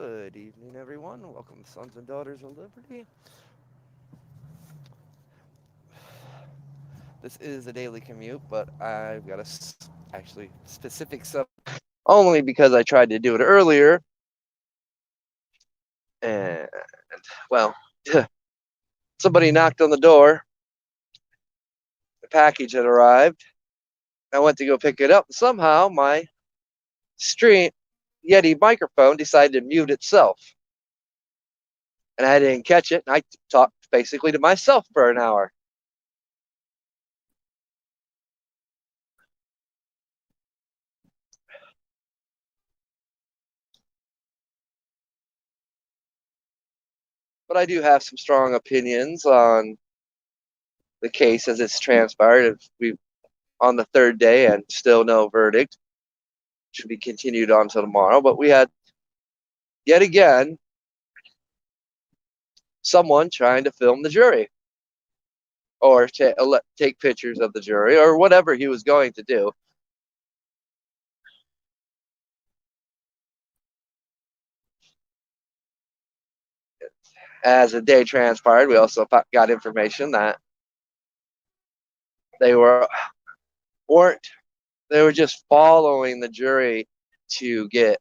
Good evening, everyone. Welcome, sons and daughters of liberty. This is a daily commute, but I've got actually specific subject only because I tried to do it earlier, and well, somebody knocked on the door. The package had arrived. I went to go pick it up. Somehow, my stream Yeti microphone decided to mute itself, and I didn't catch it. And I talked basically to myself for an hour. But I do have some strong opinions on the case as it's transpired. If we on the third day and still no verdict, should be continued on till tomorrow. But we had yet again someone trying to film the jury or take pictures of the jury or whatever he was going to do. As the day transpired, we also got information that they weren't they were just following the jury to get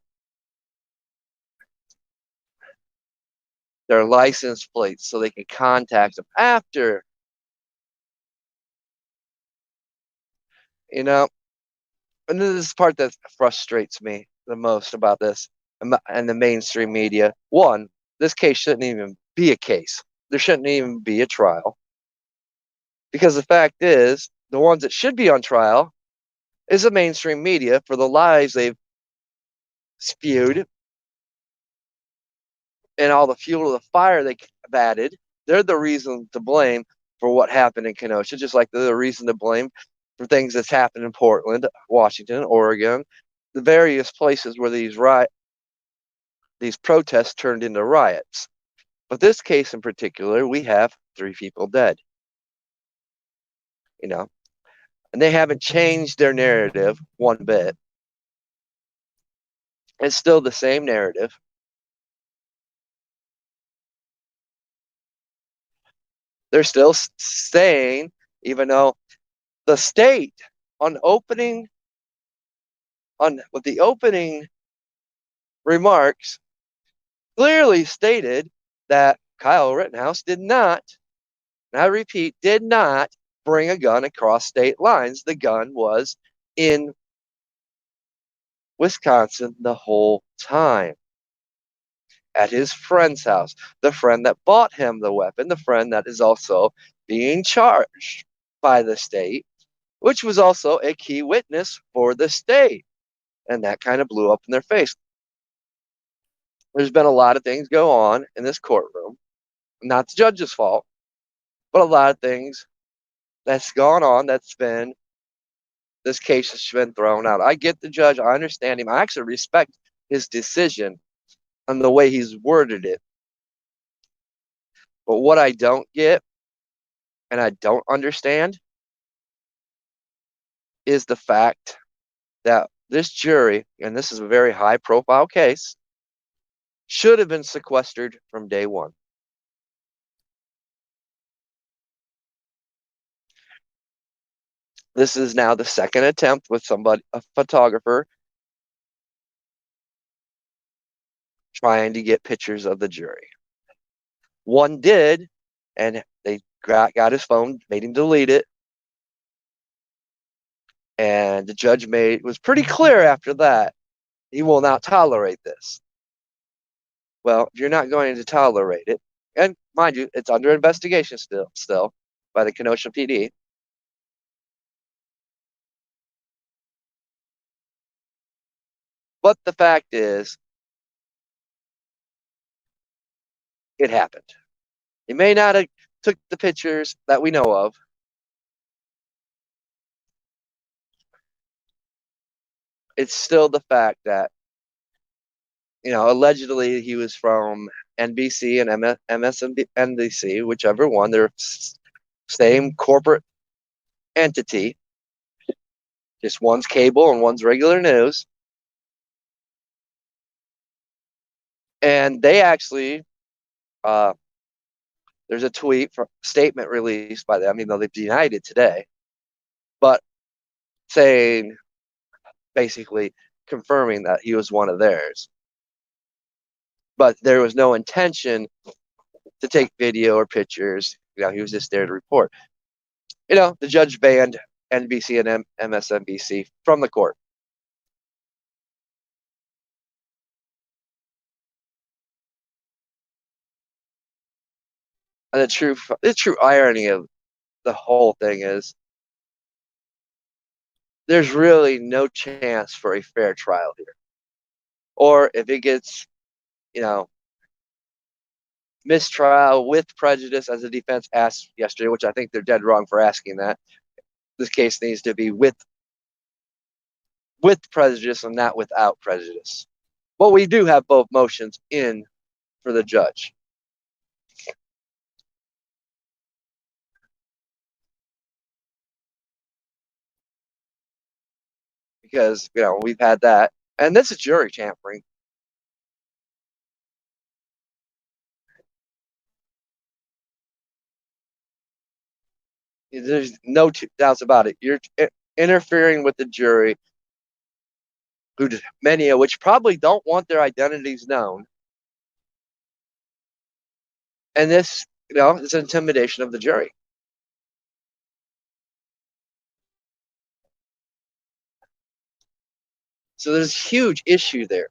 their license plates so they could contact them after. You know, and this is the part that frustrates me the most about this and the mainstream media. One, this case shouldn't even be a case. There shouldn't even be a trial. Because the fact is, the ones that should be on trial is the mainstream media for the lies they've spewed and all the fuel to the fire they have added. They're the reason to blame for what happened in Kenosha, just like they're the reason to blame for things that's happened in Portland, Washington, Oregon, the various places where these protests turned into riots. But this case in particular, we have 3 people dead. You know, and they haven't changed their narrative one bit. It's still the same narrative. They're still saying, even though the state on opening on with the opening remarks clearly stated that Kyle Rittenhouse did not, and I repeat, did not bring a gun across state lines. The gun was in Wisconsin the whole time at his friend's house. The friend that bought him the weapon, the friend that is also being charged by the state, which was also a key witness for the state. And that kind of blew up in their face. There's been a lot of things go on in this courtroom, not the judge's fault, but a lot of things that's gone on this case has been thrown out. I get the judge. I understand him. I actually respect his decision and the way he's worded it. But what I don't get and I don't understand is the fact that this jury, and this is a very high profile case, should have been sequestered from day one. This is now the second attempt with a photographer, trying to get pictures of the jury. One did, and they got his phone, made him delete it. And the judge was pretty clear after that. He will not tolerate this. Well, if you're not going to tolerate it, and mind you, it's under investigation still by the Kenosha PD. But the fact is, it happened. He may not have took the pictures that we know of. It's still the fact that, allegedly he was from NBC and MSNBC, whichever one. They're same corporate entity. Just one's cable and one's regular news. And they actually, uh, there's a statement released by them, even though they've denied it today, but saying basically confirming that he was one of theirs. But there was no intention to take video or pictures. He was just there to report. The judge banned NBC and MSNBC from the court. And the true irony of the whole thing is there's really no chance for a fair trial here. Or if it gets, you know, mistrial with prejudice, as the defense asked yesterday, which I think they're dead wrong for asking that. This case needs to be with prejudice and not without prejudice. But we do have both motions in for the judge. Because, we've had that. And this is jury tampering. There's no doubts about it. You're interfering with the jury, many of which probably don't want their identities known. And this, is intimidation of the jury. So there's a huge issue there.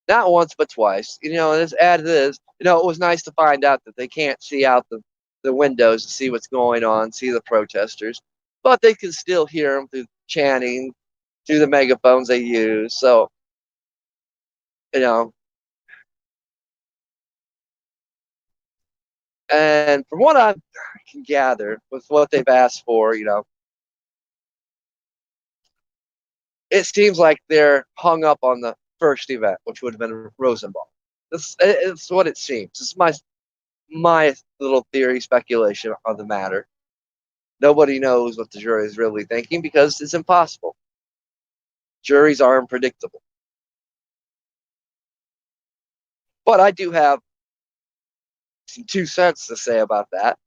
Not once, but twice. And this add to this, it was nice to find out that they can't see out the windows to see what's going on, see the protesters, but they can still hear them through chanting, through the megaphones they use. So, you know, and from what I can gather with what they've asked for, it seems like they're hung up on the first event, which would have been Rosenbaum. It's what it seems. It's my little theory speculation on the matter. Nobody knows what the jury is really thinking because it's impossible. Juries are unpredictable. But I do have some 2 cents to say about that,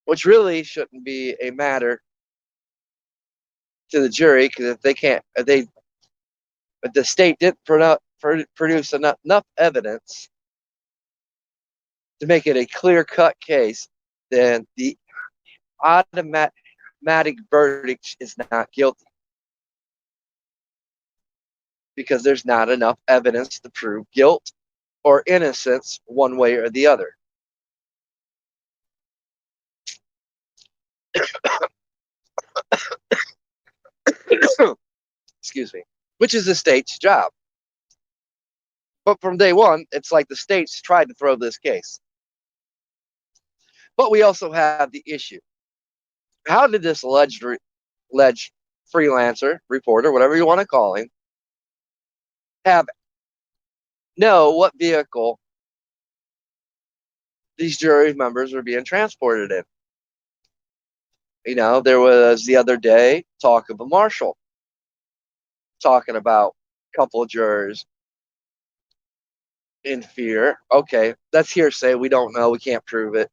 which really shouldn't be a matter to the jury because if the state didn't produce enough evidence to make it a clear-cut case, then the automatic verdict is not guilty because there's not enough evidence to prove guilt or innocence one way or the other. Excuse me. Which is the state's job. But from day one, it's like the state's tried to throw this case. But we also have the issue. How did this alleged freelancer, reporter, whatever you want to call him, know what vehicle these jury members were being transported in? There was the other day talk of a marshal talking about a couple of jurors in fear. Okay, that's hearsay. We don't know. We can't prove it.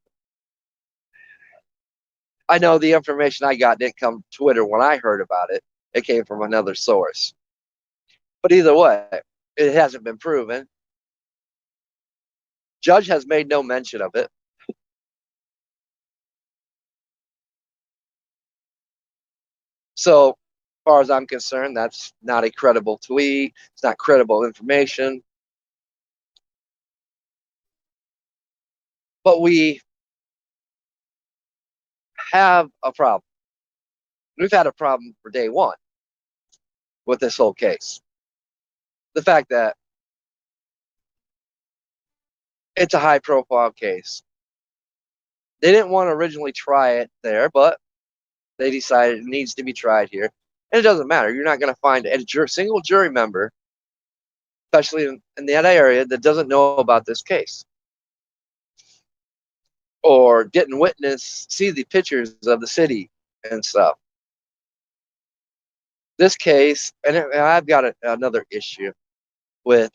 I know the information I got didn't come Twitter when I heard about it. It came from another source. But either way, it hasn't been proven. Judge has made no mention of it. So, as far as I'm concerned, that's not a credible tweet. It's not credible information. But we have a problem. We've had a problem for day one with this whole case. The fact that it's a high profile case. They didn't want to originally try it there, but they decided it needs to be tried here. And it doesn't matter. You're not going to find a single jury member, especially in that area, that doesn't know about this case or didn't see the pictures of the city and stuff. This case, and I've got another issue with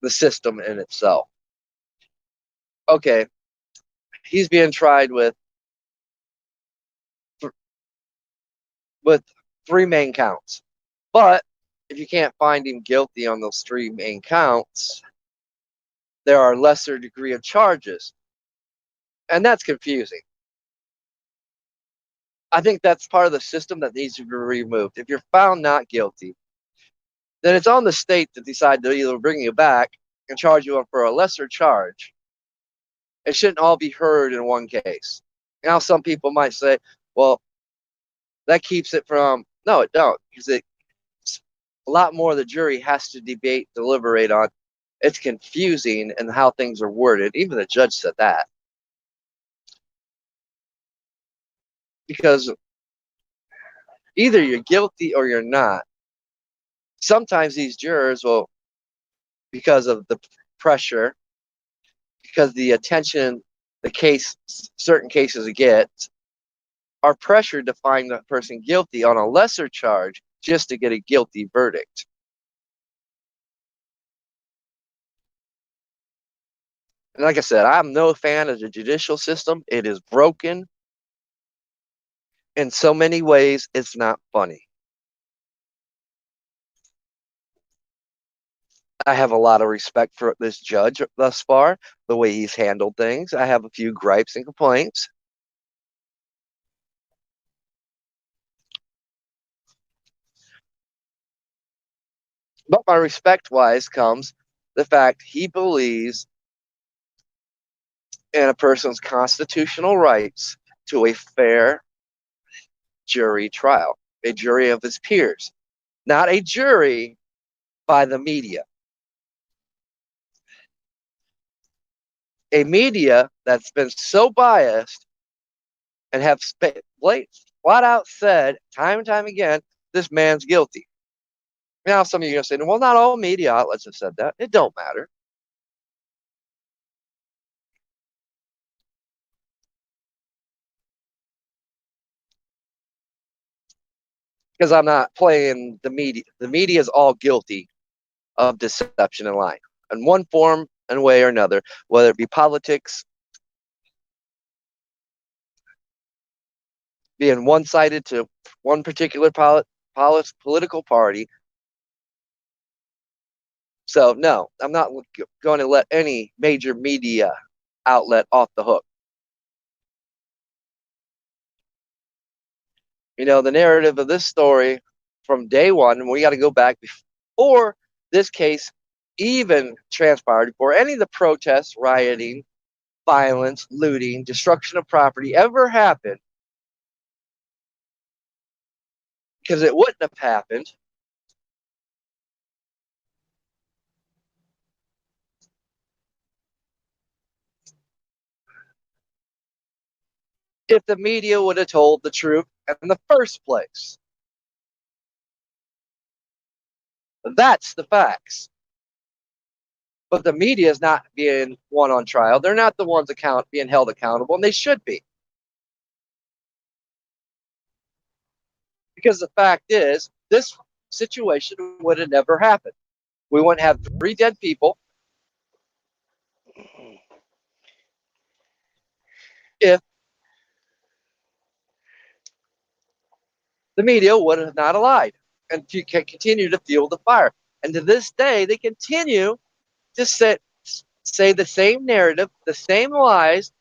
the system in itself. Okay, he's being tried with three main counts. But if you can't find him guilty on those three main counts, there are lesser degree of charges. And that's confusing. I think that's part of the system that needs to be removed. If you're found not guilty, then it's on the state to decide to either bring you back and charge you for a lesser charge. It shouldn't all be heard in one case. Now, some people might say, well, that keeps it from, no, it don't, because it's a lot more the jury has to debate, deliberate on. It's confusing and how things are worded. Even the judge said that. Because either you're guilty or you're not. Sometimes these jurors will, because of the pressure, because the attention the case, certain cases get, are pressured to find the person guilty on a lesser charge just to get a guilty verdict. And like I said, I'm no fan of the judicial system. It is broken in so many ways, it's not funny. I have a lot of respect for this judge thus far, the way he's handled things. I have a few gripes and complaints. But my respect wise comes the fact he believes in a person's constitutional rights to a fair jury trial, a jury of his peers, not a jury by the media. A media that's been so biased and have flat out said time and time again, this man's guilty. Now, some of you are going to say, well, not all media outlets have said that. It don't matter. Because I'm not playing the media. The media is all guilty of deception and lying in one form and way or another, whether it be politics, being one-sided to one particular political party. So no, I'm not going to let any major media outlet off the hook. You know, the narrative of this story from day one, and we got to go back before this case even transpired, before any of the protests, rioting, violence, looting, destruction of property ever happened, because it wouldn't have happened if the media would have told the truth in the first place. That's the facts. But the media is not being one on trial. They're not the ones being held accountable, and they should be. Because the fact is, this situation would have never happened. We wouldn't have three dead people if the media would have not lied and to continue to fuel the fire. And to this day, they continue to say the same narrative, the same lies,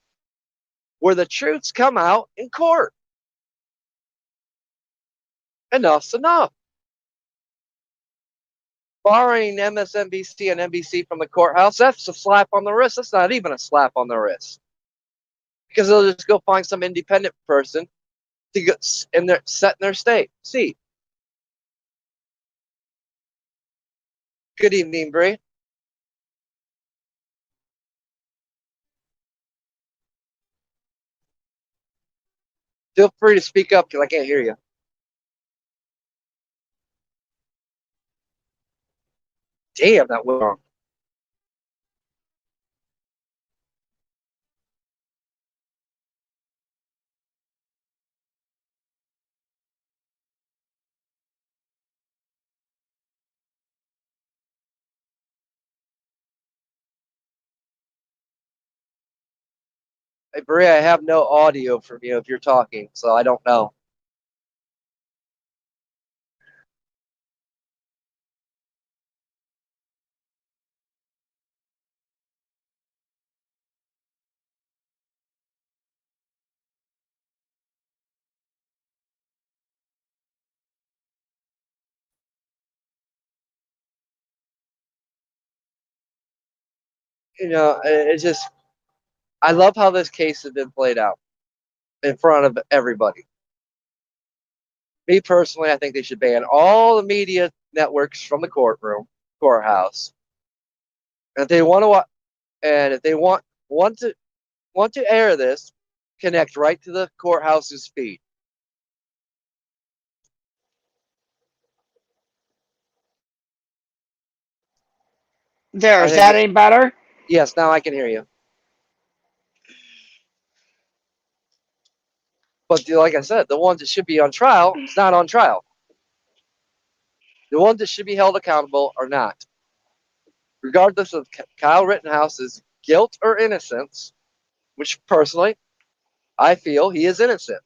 where the truths come out in court. Enough's enough. Barring MSNBC and NBC from the courthouse, that's a slap on the wrist. That's not even a slap on the wrist. Because they'll just go find some independent person to get in their set in their state. See. Good evening, Bree. Feel free to speak up because I can't hear you. Damn, that went wrong. Bria, I have no audio from you if you're talking, so I don't know. It's just I love how this case has been played out in front of everybody. Me personally, I think they should ban all the media networks from the courthouse. And if they want to, and if they want to air this, connect right to the courthouse's feed. There, I is think that any better? yes. Now I can hear you. But like I said, the ones that should be on trial, it's not on trial. The ones that should be held accountable are not. Regardless of Kyle Rittenhouse's guilt or innocence, which personally I feel he is innocent.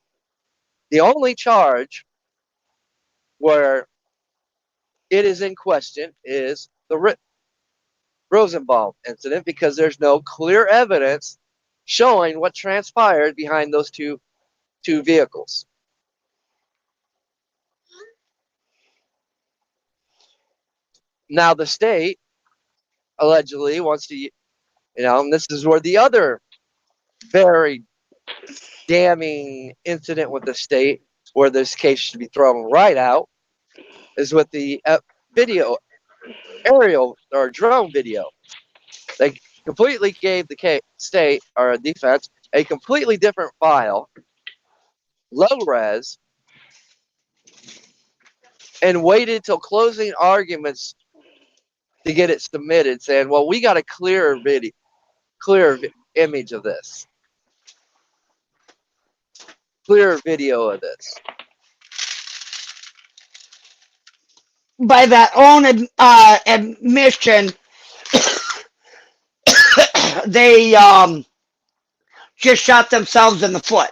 The only charge where it is in question is the Rosenbaum incident because there's no clear evidence showing what transpired behind those two vehicles. Now the state allegedly wants to, and this is where the other very damning incident with the state, where this case should be thrown right out, is with the video, aerial or drone video. They completely gave the state or defense a completely different file, low res, and waited till closing arguments to get it submitted, saying, "Well, we got a clear image of this, clear video of this." By that own admission, they just shot themselves in the foot.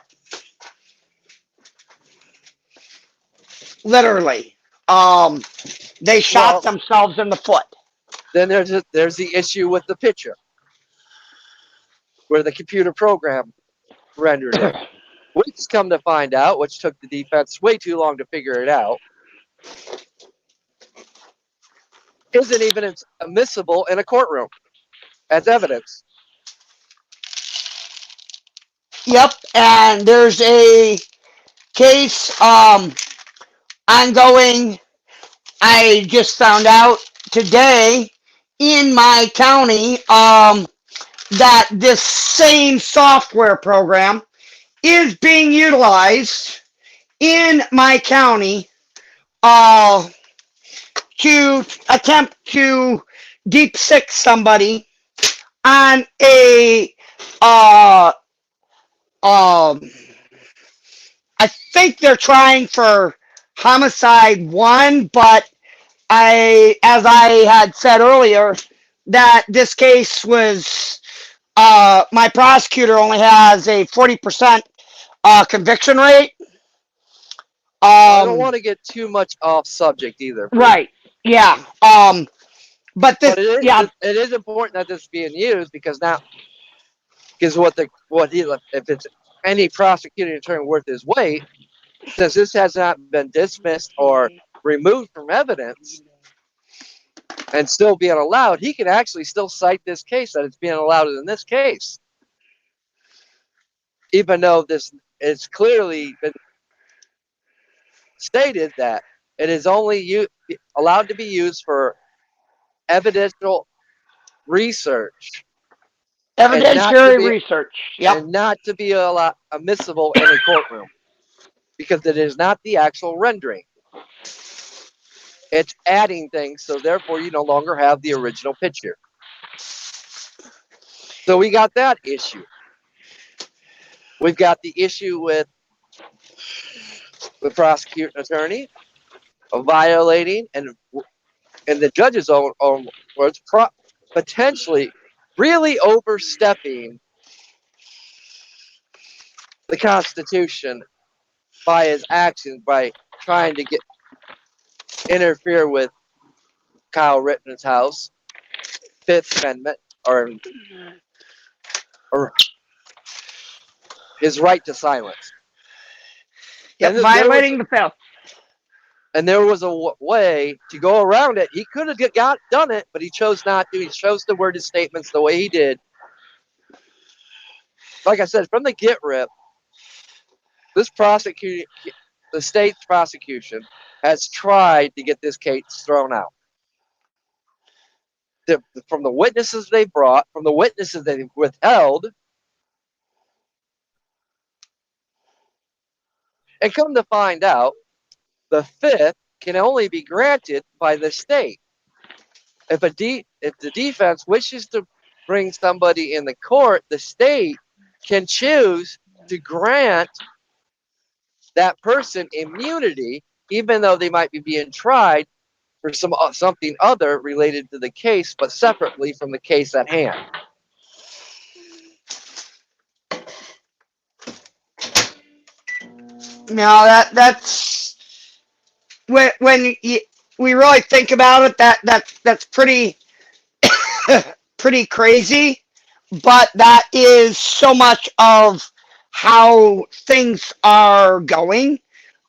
Literally. Um, they shot Well, themselves in the foot. then there's the issue with the picture where the computer program rendered it, which has come to find out, which took the defense way too long to figure it out, isn't even admissible in a courtroom as evidence. Yep, and there's a case ongoing. I just found out today in my county that this same software program is being utilized in my county uh, to attempt to deep sick somebody on a uh, um, I think they're trying for homicide one, but as I had said earlier, that this case was my prosecutor only has a 40% conviction rate. Well, I don't want to get too much off subject either, Bree. Right. Yeah. But this, But yeah, it is important that this is being used because now, because if it's any prosecuting attorney worth his weight, since this has not been dismissed or removed from evidence and still being allowed, he can actually still cite this case that it's being allowed in this case, even though this it's clearly been stated that it is only allowed to be used for evidential research and not to evidentiary be research. Yep. admissible in a courtroom because it is not the actual rendering. It's adding things, so therefore you no longer have the original picture. So we got that issue. We've got the issue with the prosecuting attorney of violating and the judge's own words, potentially really overstepping the Constitution by his actions, by trying to interfere with Kyle Rittenhouse, Fifth Amendment, or his right to silence. Yep, And there was violating the fifth. a way to go around it. He could have done it, but he chose not to. He chose to word his statements the way he did. Like I said, from the get rip, this the state's prosecution has tried to get this case thrown out. From the witnesses they brought, from the witnesses they withheld, and come to find out, the fifth can only be granted by the state. If the defense wishes to bring somebody in the court, the state can choose to grant that person immunity, even though they might be being tried for something other related to the case, but separately from the case at hand. No, that's when we really think about it. That's pretty pretty crazy, but that is so much of how things are going.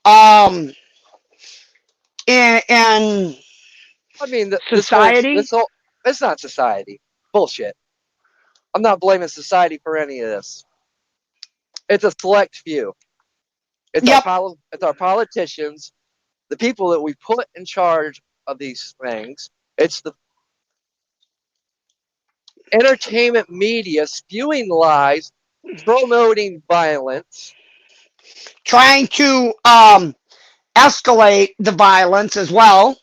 Um, and I mean, society. it's not society. Bullshit. I'm not blaming society for any of this. It's a select few. Yep. It's our politicians, the people that we put in charge of these things. It's the entertainment media spewing lies, promoting violence, Trying to escalate the violence as well.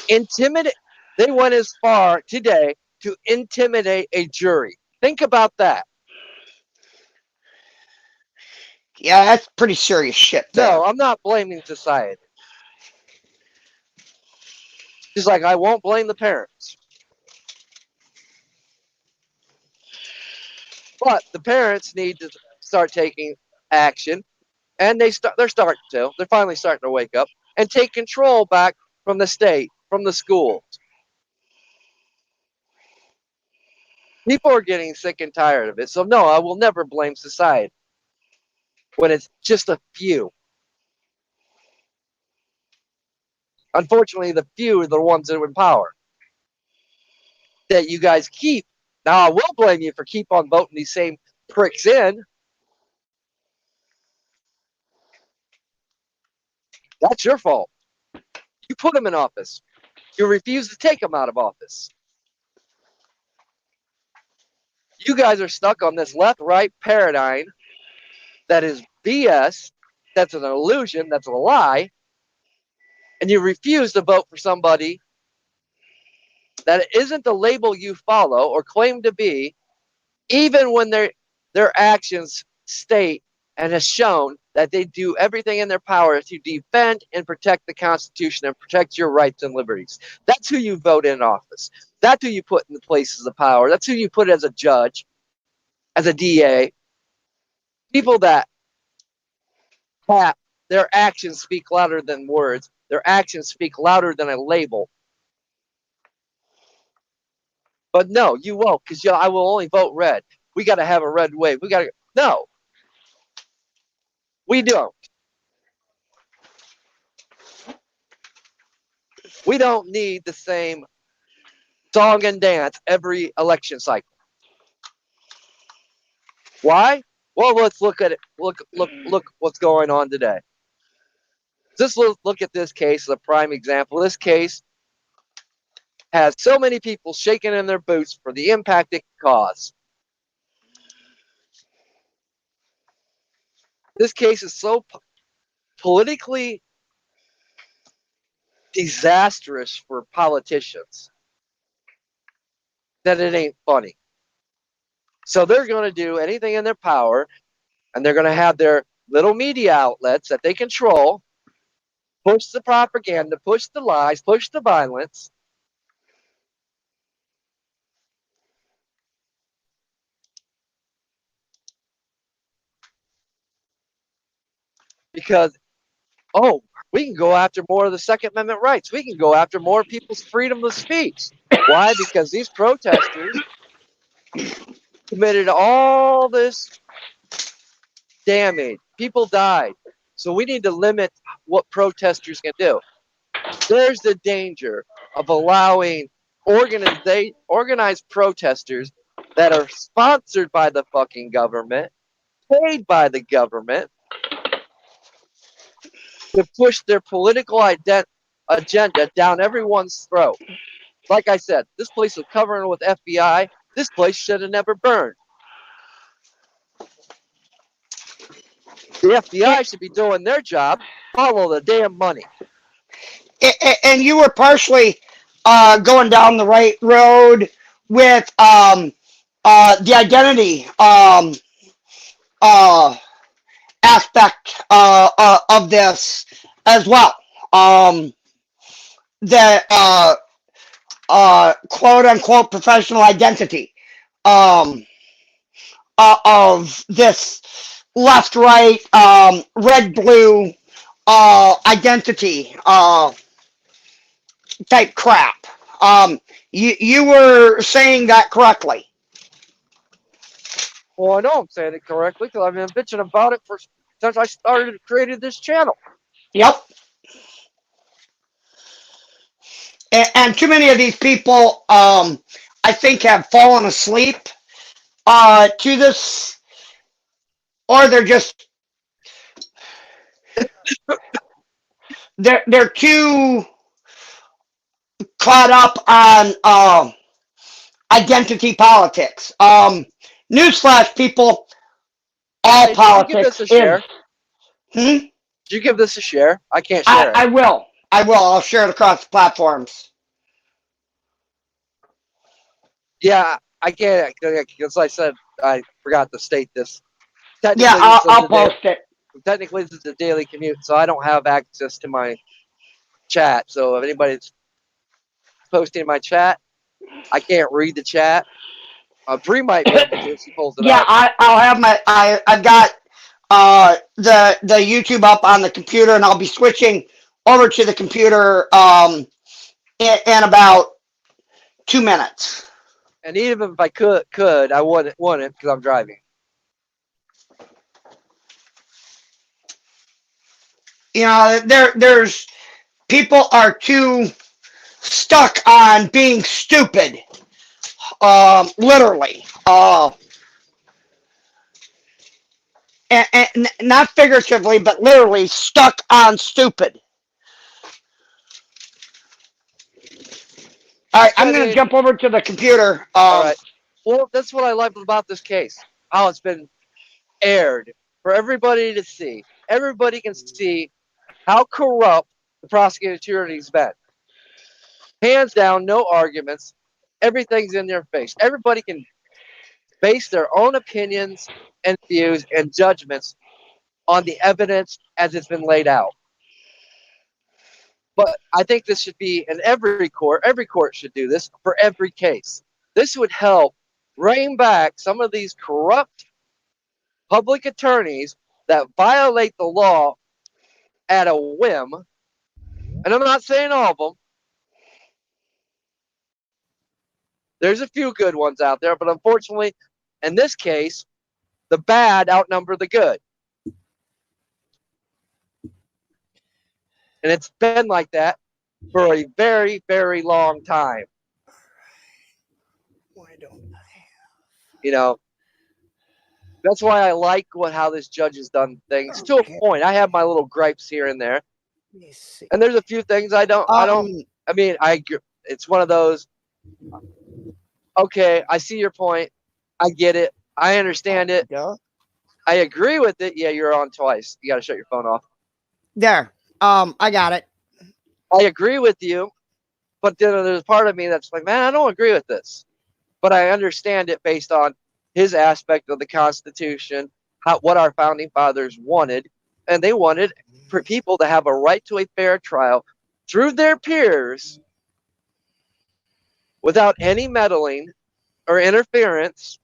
intimidate. They went as far today to intimidate a jury. Think about that. Yeah, that's pretty serious shit there. No, I'm not blaming society. Just like I won't blame the parents. But the parents need to start taking action, and they're starting to. They're finally starting to wake up and take control back from the state, from the schools. People are getting sick and tired of it. So no, I will never blame society when it's just a few. Unfortunately, the few are the ones that are in power that you guys keep. Now, I will blame you for keep on voting these same pricks in. That's your fault. You put them in office. You refuse to take them out of office. You guys are stuck on this left-right paradigm that is BS, that's an illusion, that's a lie, and you refuse to vote for somebody that isn't the label you follow or claim to be, even when their actions state and has shown that they do everything in their power to defend and protect the Constitution and protect your rights and liberties. That's who you vote in office. That's who you put in the places of power. That's who you put as a judge, as a DA. People that have their actions speak louder than words. Their actions speak louder than a label. But no, you won't, because I will only vote red. We got to have a red wave. No, we don't. We don't need the same song and dance every election cycle. Why? Well, let's look at it. Look what's going on today. Just look at this case as a prime example. This case has so many people shaking in their boots for the impact it can cause. This case is so politically disastrous for politicians that it ain't funny. So they're going to do anything in their power, and they're going to have their little media outlets that they control push the propaganda, push the lies, push the violence. because, oh, we can go after more of the Second Amendment rights. We can go after more people's freedom of speech. Why? Because these protesters committed all this damage. People died. So we need to limit what protesters can do. There's the danger of allowing organized protesters that are sponsored by the fucking government, paid by the government, to push their political agenda down everyone's throat. Like I said, this place was covered with FBI. This place should have never burned. The FBI should be doing their job, follow the damn money. And you were partially going down the right road with the identity aspect of this as well. The quote unquote professional identity of this left right red blue identity type crap. You were saying that correctly. Well, I know I'm saying it correctly because I've been bitching about it since I started creating this channel. Yep. And too many of these people, I think, have fallen asleep to this, or they're too caught up on identity politics. Newsflash, people, all Hey, politics did you give this a is. share? Hmm? Did you give this a share? I can't share I it. will. I'll share it across the platforms. Yeah, I can't. Because I said I forgot to state this. Yeah, Technically, this is I'll post it. technically this is a daily commute, so I don't have access to my chat. So if anybody's posting in my chat, I can't read the chat. Bree might be able to if she pulls it Yeah, up. I'll have I've got the YouTube up on the computer, and I'll be switching over to the computer in about 2 minutes. And even if I could, I wouldn't because I'm driving. You know, there's people are too stuck on being stupid, literally, and not figuratively, but literally stuck on stupid. All right, I'm going to jump over to the computer. All right. Well, that's what I like about this case. How it's been aired for everybody to see. Everybody can see how corrupt the prosecuting attorney's been. Hands down, no arguments. Everything's in their face. Everybody can base their own opinions and views and judgments on the evidence as it's been laid out. But I think this should be in every court. Every court should do this for every case. This would help rein back some of these corrupt public attorneys that violate the law at a whim. And I'm not saying all of them. There's a few good ones out there, but unfortunately, in this case, the bad outnumber the good. And it's been like that for a very, very long time. Why don't I have? You know, that's why I like how this judge has done things to a point. I have my little gripes here and there, Let me see. and there's a few things I don't. I mean, it's one of those. Okay, I see your point. I get it. I understand it. Duh. I agree with it. Yeah, you're on twice. You got to shut your phone off. There. I got it. I agree with you, but then there's part of me that's like, man, I don't agree with this, but I understand it based on his aspect of the Constitution, what our founding fathers wanted, and they wanted for people to have a right to a fair trial through their peers without any meddling or interference.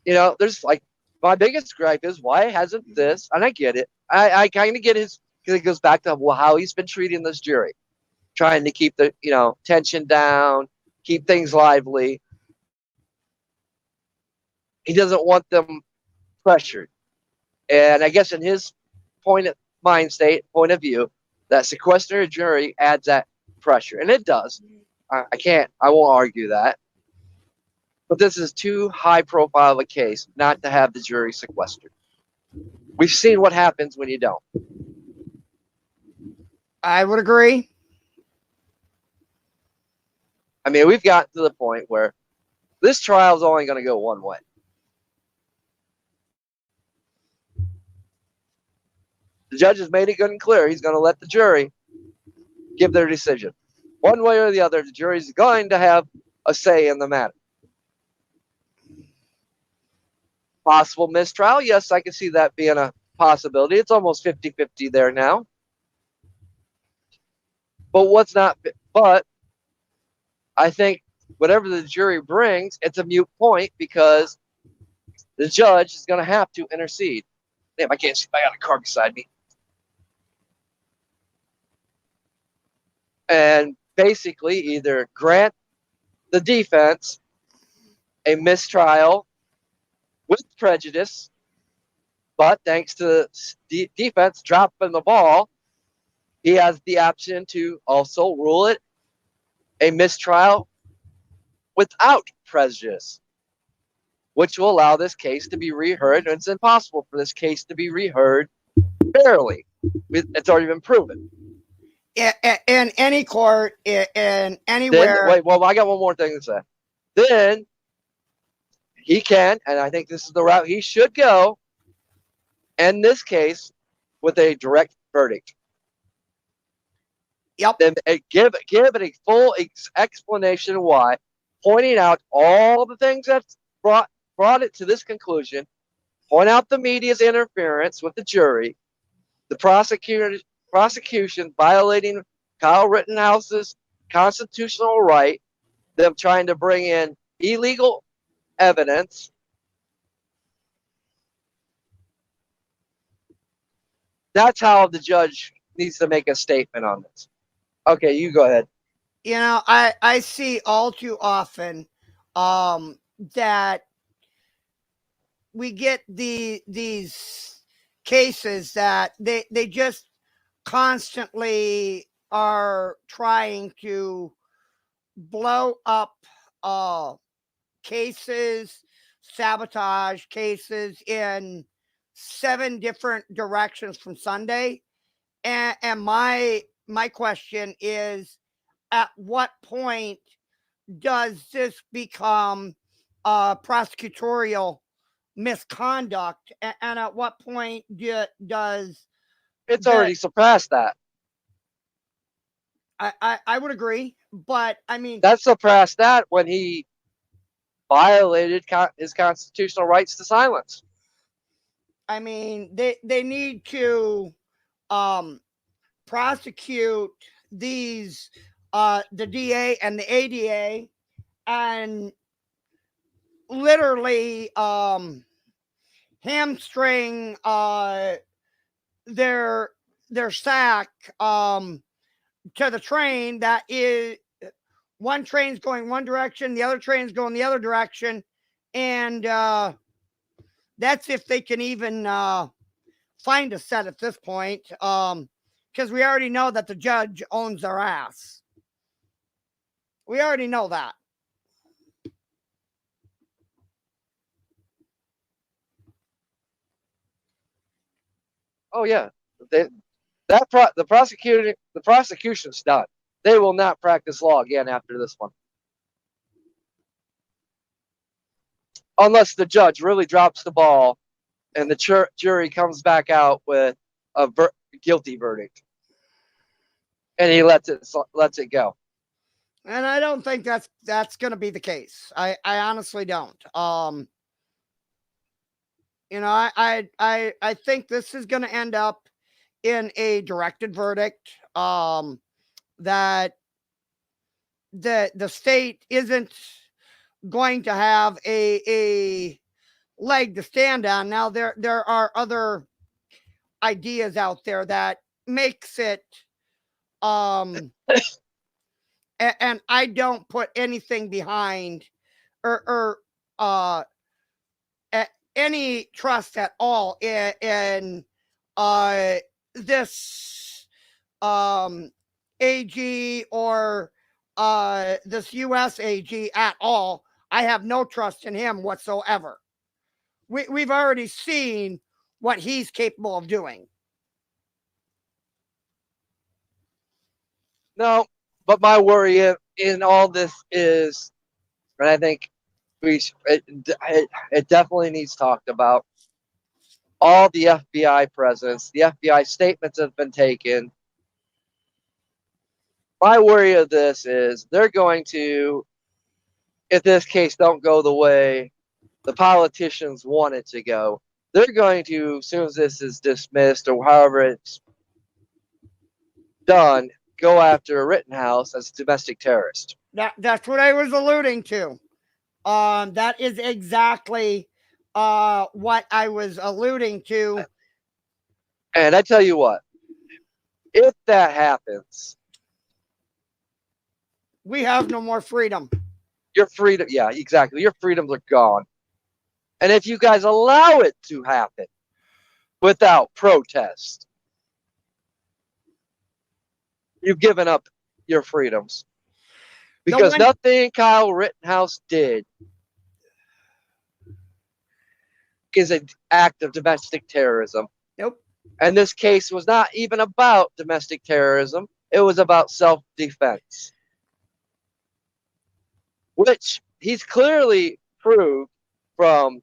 You know, there's like my biggest gripe is why hasn't this? And I get it. I kind of get his because it goes back to how he's been treating this jury, trying to keep the tension down, keep things lively. He doesn't want them pressured, and I guess in his point of mind state, point of view, that sequestering a jury adds that pressure, and it does. I won't argue that. But this is too high profile of a case not to have the jury sequestered. We've seen what happens when you don't. I would agree. I mean, we've gotten to the point where this trial is only going to go one way. The judge has made it good and clear he's going to let the jury give their decision. One way or the other, the jury is going to have a say in the matter. Possible mistrial? Yes, I can see that being a possibility. It's almost 50-50 there now. But I think whatever the jury brings, it's a moot point because the judge is going to have to intercede. Damn, I can't see. I got a car beside me. And basically either grant the defense a mistrial with prejudice, but thanks to the defense dropping the ball, he has the option to also rule it a mistrial without prejudice, which will allow this case to be reheard. And it's impossible for this case to be reheard fairly. It's already been proven. In any court, in anywhere. I got one more thing to say. Then he can, and I think this is the route he should go, end this case with a direct verdict. Yep. Then give it a full explanation why, pointing out all the things that brought it to this conclusion, point out the media's interference with the jury, the prosecution violating Kyle Rittenhouse's constitutional right, them trying to bring in illegal evidence. That's how the judge needs to make a statement on this. Okay, you go ahead. I see all too often that we get these cases that they just constantly are trying to blow up cases, sabotage cases in 7 different directions from Sunday. And my question is, at what point does this become prosecutorial misconduct? And at what point does it's already surpassed that? I would agree, but I mean, that surpassed that when he violated his constitutional rights to silence. I mean, they need to prosecute these the DA and the ADA and literally hamstring their sack to the train that is one train's going one direction, the other train's going the other direction, and that's if they can even find a set at this point, because we already know that the judge owns their ass. We already know that. Oh yeah, the prosecution's done. They will not practice law again after this one, unless the judge really drops the ball and the jury comes back out with a guilty verdict, and he lets it go. And I don't think that's going to be the case. I honestly don't. I think this is going to end up in a directed verdict. That the state isn't going to have a leg to stand on. Now there are other ideas out there that makes it and I don't put anything behind or any trust at all in this AG or this US AG at all. I have no trust in him whatsoever. We've already seen what he's capable of doing. No, but my worry in all this is, and I think it definitely needs talked about. All the FBI presence, the FBI statements have been taken. My worry of this is they're going to, if this case don't go the way the politicians want it to go, they're going to, as soon as this is dismissed or however it's done, go after Rittenhouse as a domestic terrorist. That's what I was alluding to. That is exactly what I was alluding to. And I tell you what, if that happens, we have no more freedom. Your freedom, yeah, exactly. Your freedoms are gone. And if you guys allow it to happen without protest, you've given up your freedoms. Because nothing Kyle Rittenhouse did is an act of domestic terrorism. Nope. And this case was not even about domestic terrorism. It was about self-defense, which he's clearly proved from,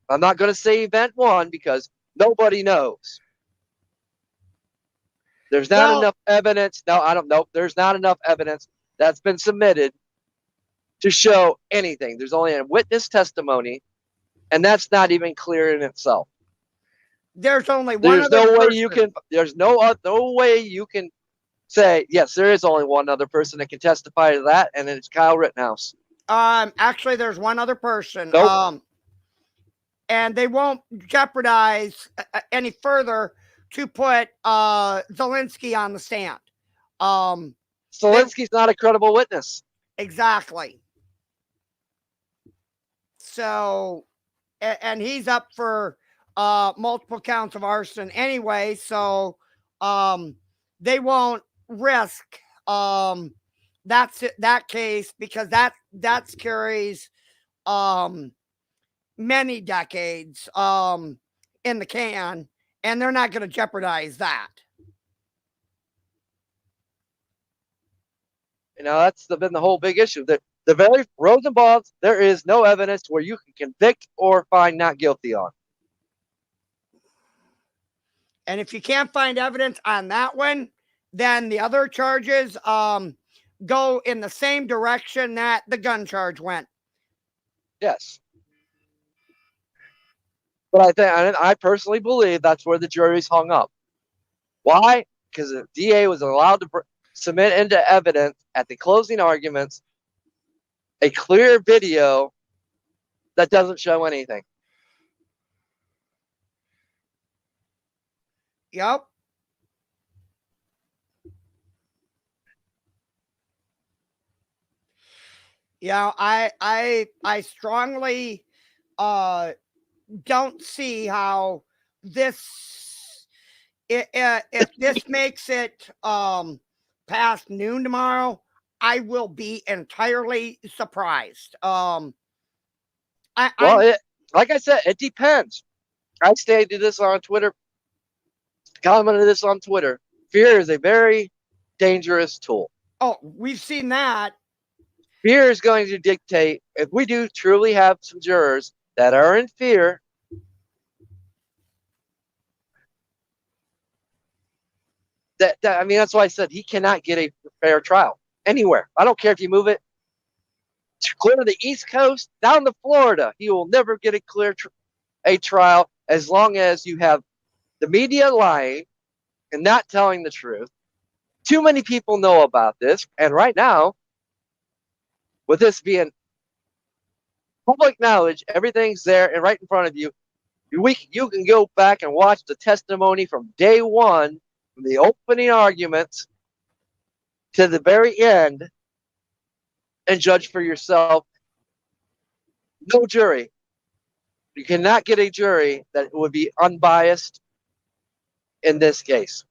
I'm not going to say event one because nobody knows. There's not enough evidence. No, I don't know. There's not enough evidence that's been submitted to show anything. There's only a witness testimony, and that's not even clear in itself. There's only one. There's no way you can. There's no way you can say yes. There is only one other person that can testify to that, and it's Kyle Rittenhouse. Actually, there's one other person. Nope. And they won't jeopardize any further to put Zelensky on the stand. Zelensky's not a credible witness. Exactly. So, and he's up for multiple counts of arson anyway. So, they won't risk that case because that carries many decades in the can, and they're not going to jeopardize that. You know, that's been the whole big issue. The very Rosenbaums, there is no evidence where you can convict or find not guilty on. And if you can't find evidence on that one, then the other charges go in the same direction that the gun charge went. Yes. But I personally believe that's where the jury's hung up. Why? Because the DA was allowed to submit into evidence at the closing arguments a clear video that doesn't show anything. Yep. Yeah, I strongly don't see how this if this makes it past noon tomorrow, I will be entirely surprised. Like I said, it depends. I stated this on Twitter, commented this on Twitter. Fear is a very dangerous tool. Oh, we've seen that. Fear is going to dictate if we do truly have some jurors that are in fear. I mean, that's why I said he cannot get a fair trial anywhere. I don't care if you move it clear to the East Coast, down to Florida. He will never get a clear trial as long as you have the media lying and not telling the truth. Too many people know about this, and right now, with this being Public knowledge, everything's there and right in front of you. You can go back and watch the testimony from day one, from the opening arguments to the very end, and judge for yourself. No jury. You cannot get a jury that would be unbiased in this case.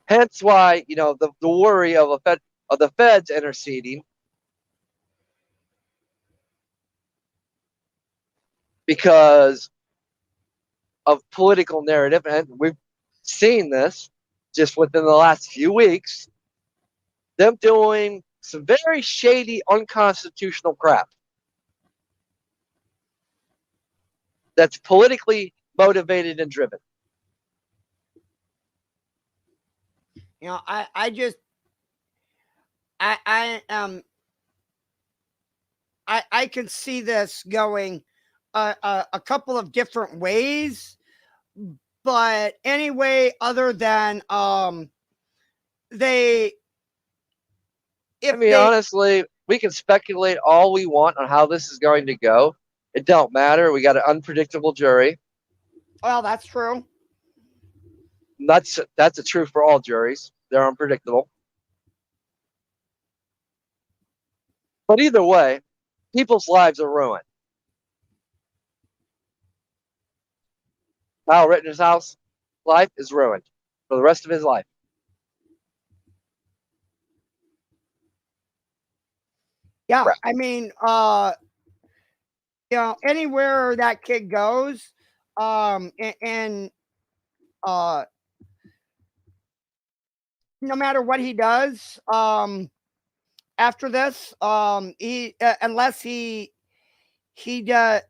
Hence why, the worry of the feds interceding, because of political narrative, and we've seen this just within the last few weeks, them doing some very shady, unconstitutional crap that's politically motivated and driven. I can see this going a couple of different ways, but anyway, other than they. Honestly, we can speculate all we want on how this is going to go. It don't matter. We got an unpredictable jury. Well, that's true. That's the truth for all juries. They're unpredictable. But either way, people's lives are ruined. Kyle Rittenhouse life is ruined for the rest of his life. Yeah, right. I mean, anywhere that kid goes, and no matter what he does, after this, he unless he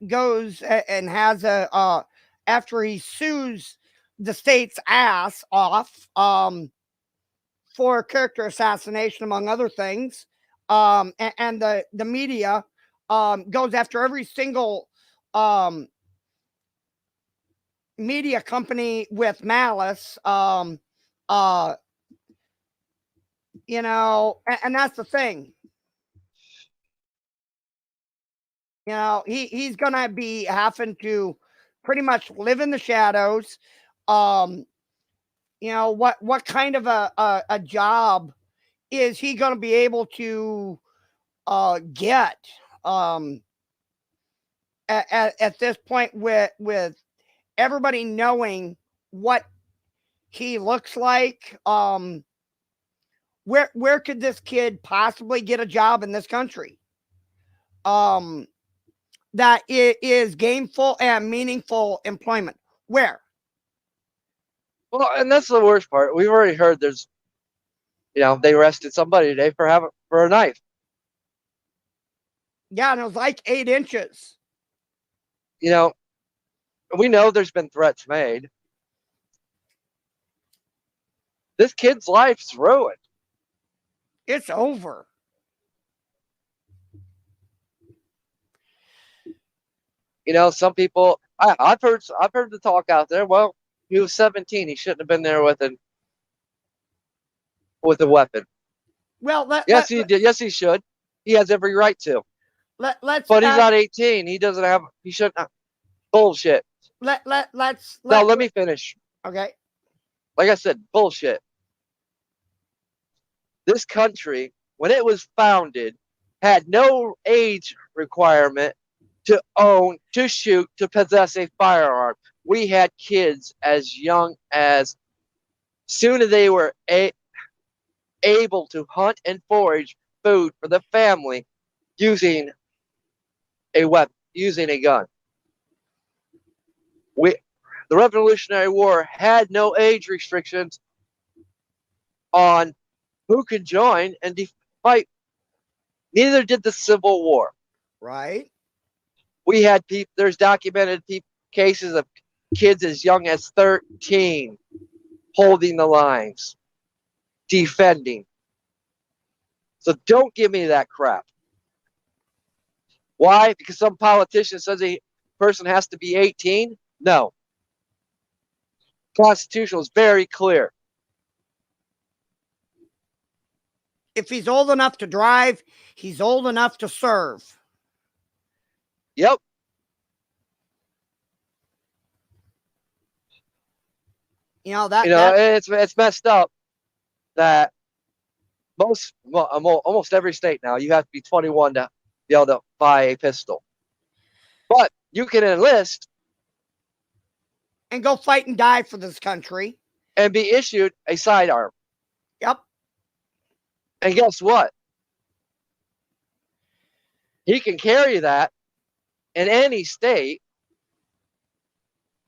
goes and has after he sues the state's ass off, for character assassination, among other things, and the media goes after every single media company with malice, and that's the thing. He's gonna be having to pretty much live in the shadows. What kind of a job is he gonna be able to get at this point, with everybody knowing what he looks like? Where could this kid possibly get a job in this country that is gainful and meaningful employment? Where? Well, and that's the worst part. We've already heard there's, they arrested somebody today for a knife. Yeah, and it was like 8 inches. We know there's been threats made. This kid's life's ruined. It's over. Some people, I've heard the talk out there. Well, he was 17. He shouldn't have been there with a weapon. Well, yes, he did. Yes, he should. He has every right to. But he's not 18. He doesn't have. He shouldn't. Bullshit. Let's. Now let me finish. Okay. Like I said, bullshit. This country, when it was founded, had no age requirement to own, to shoot, to possess a firearm. We had kids as young as soon as they were able to hunt and forage food for the family using a weapon, using a gun. The Revolutionary War had no age restrictions on who could join and fight. Neither did the Civil War. Right. We had there's documented cases of kids as young as 13 holding the lines, defending. So don't give me that crap. Why? Because some politician says a person has to be 18? No. Constitution is very clear. If he's old enough to drive, he's old enough to serve. Yep. You know that It's messed up that almost every state now you have to be 21 to be able to buy a pistol, but you can enlist and go fight and die for this country. and be issued a sidearm. Yep. And guess what? He can carry that in any state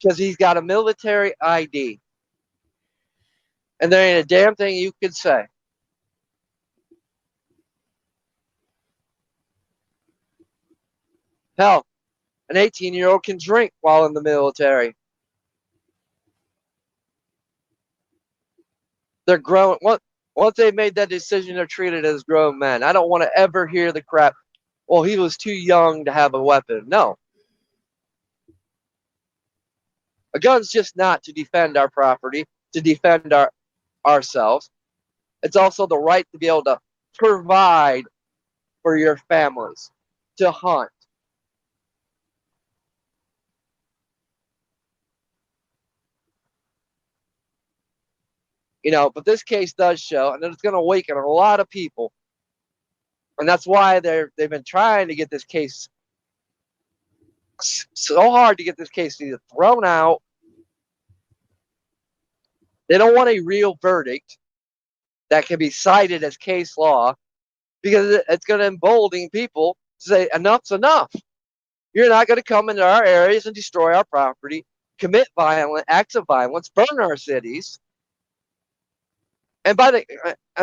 because he's got a military ID. And there ain't a damn thing you can say. Hell, an 18-year-old can drink while in the military. They're grown. Once they've made that decision, they're treated as grown men. I don't want to ever hear the crap, well, he was too young to have a weapon. No. A gun's just not to defend our property, to defend ourselves. It's also the right to be able to provide for your families, to hunt. But this case does show, and it's going to awaken a lot of people. And that's why they've been trying to get this case so hard to get this case either thrown out. They don't want a real verdict that can be cited as case law because it's going to embolden people to say, enough's enough. You're not going to come into our areas and destroy our property, commit violent acts of violence, burn our cities. And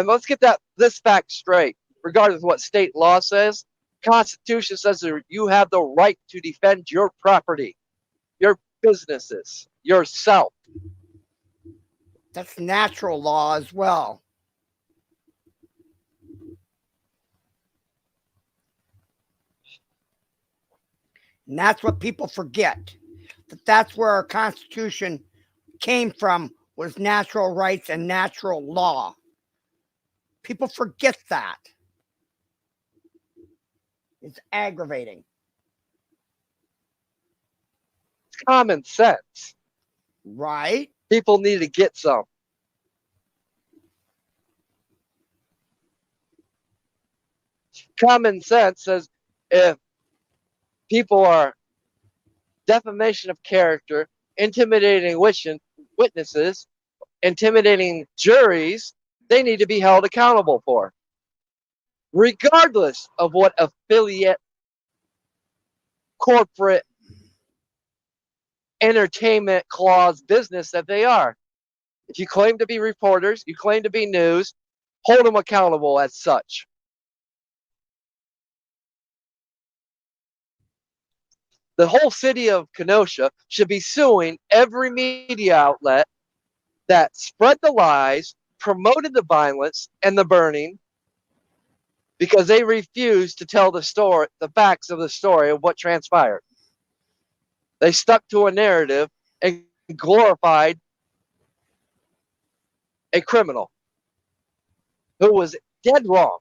let's get this fact straight. Regardless of what state law says, Constitution says that you have the right to defend your property, your businesses, yourself. That's natural law as well. And that's what people forget. That's where our Constitution came from, was natural rights and natural law. People forget that. It's aggravating. It's common sense. Right? People need to get some. Common sense says if people are defamation of character, intimidating witnesses, intimidating juries, they need to be held accountable for, regardless of what affiliate, corporate, entertainment clause business that they are. If you claim to be reporters, you claim to be news, hold them accountable as such. The whole city of Kenosha should be suing every media outlet that spread the lies, promoted the violence and the burning, because they refused to tell the facts of the story of what transpired. They stuck to a narrative and glorified a criminal who was dead wrong.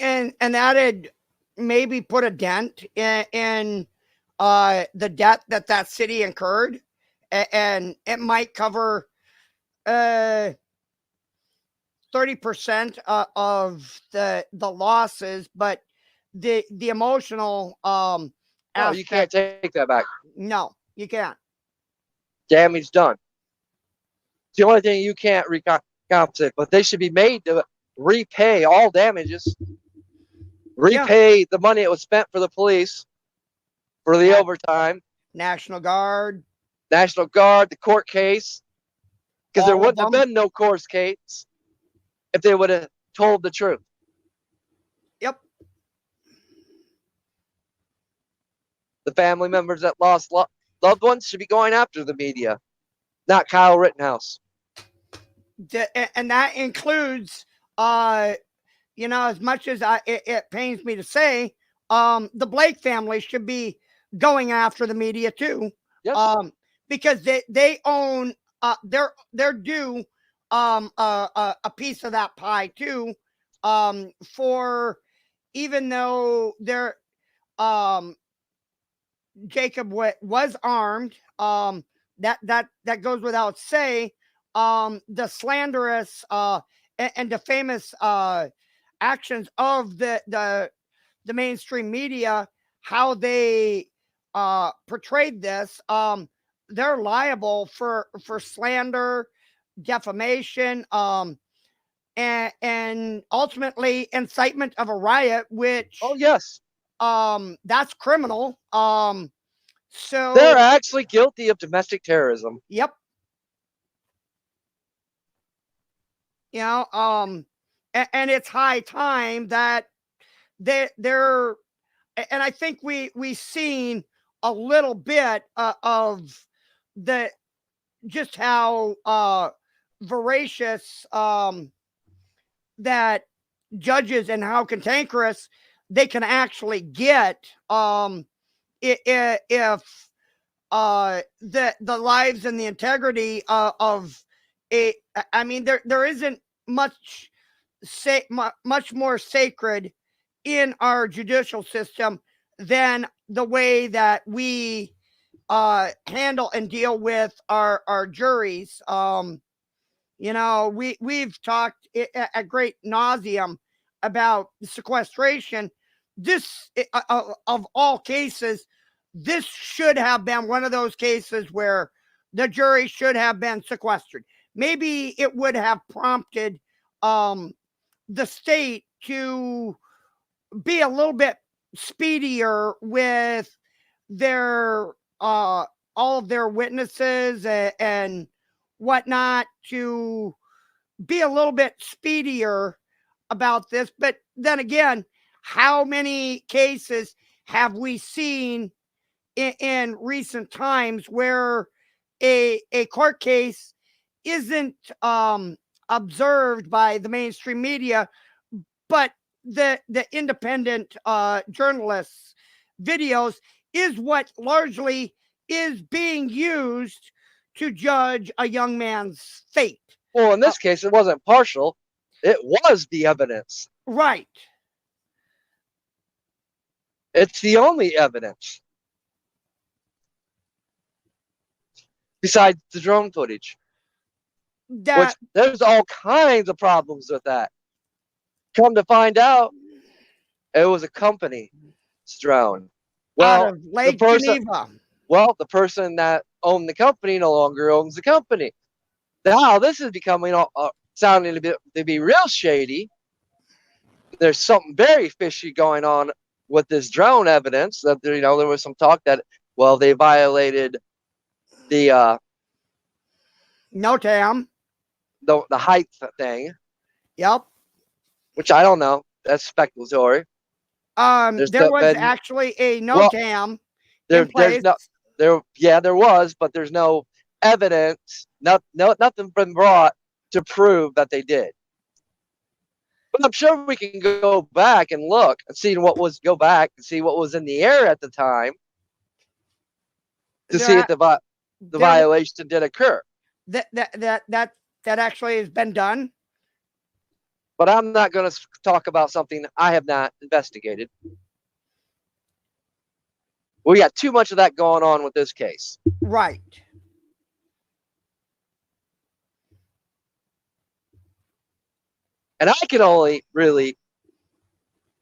And that'd maybe put a dent in the debt that city incurred, and it might cover 30% of the losses, but the emotional Oh, you can't take that back. No, you can't. Damage done. It's the only thing you can't recompensate, but they should be made to repay all damages. Repay the money it was spent for the police, for the overtime. National Guard, the court case. Because there wouldn't have been no court case if they would have told the truth. Yep. The family members that lost loved ones should be going after the media, not Kyle Rittenhouse. And that includes, as much as it pains me to say, the Blake family should be going after the media too. Yes. Because they own, they're due a piece of that pie too. For even though there Jacob was armed, that goes without say. The slanderous and defamous actions of the mainstream media, how they portrayed this, they're liable for slander, defamation, and ultimately incitement of a riot, Oh, which yes. that's criminal. They're So actually guilty of domestic terrorism. yep, you know, and it's high time that they're and I think we've seen a little bit of the just how voracious that judges and how cantankerous they can actually get if the lives and the integrity of a I mean there isn't much much more sacred in our judicial system than the way that we handle and deal with our juries. We've talked at great nauseum about sequestration. This of all cases, this should have been one of those cases where the jury should have been sequestered. Maybe it would have prompted the state to be a little bit speedier with their all of their witnesses and whatnot, to be a little bit speedier about this. But then again, how many cases have we seen in recent times where a court case isn't observed by the mainstream media, but the independent journalists' videos is what largely is being used to judge a young man's fate. Well, in this case, it wasn't partial. It was the evidence. Right. It's the only evidence. Besides the drone footage. Which there's all kinds of problems with that. Come to find out, it was a company's drone. Out Well, of Lake Geneva. Well, the person that owned the company no longer owns the company. Now this is becoming sounding to be real shady. There's something very fishy going on with this drone evidence. That there was some talk that they violated the NOTAM. The height thing. Yep. Which I don't know. That's speculatory. There was actually a NOTAM in place. There was, but there's no evidence. Nothing been brought to prove that they did. But I'm sure we can go back and look and see what was in the air at the time to see if the violation did occur. That actually has been done. But I'm not going to talk about something I have not investigated. We got too much of that going on with this case. Right. And I can only really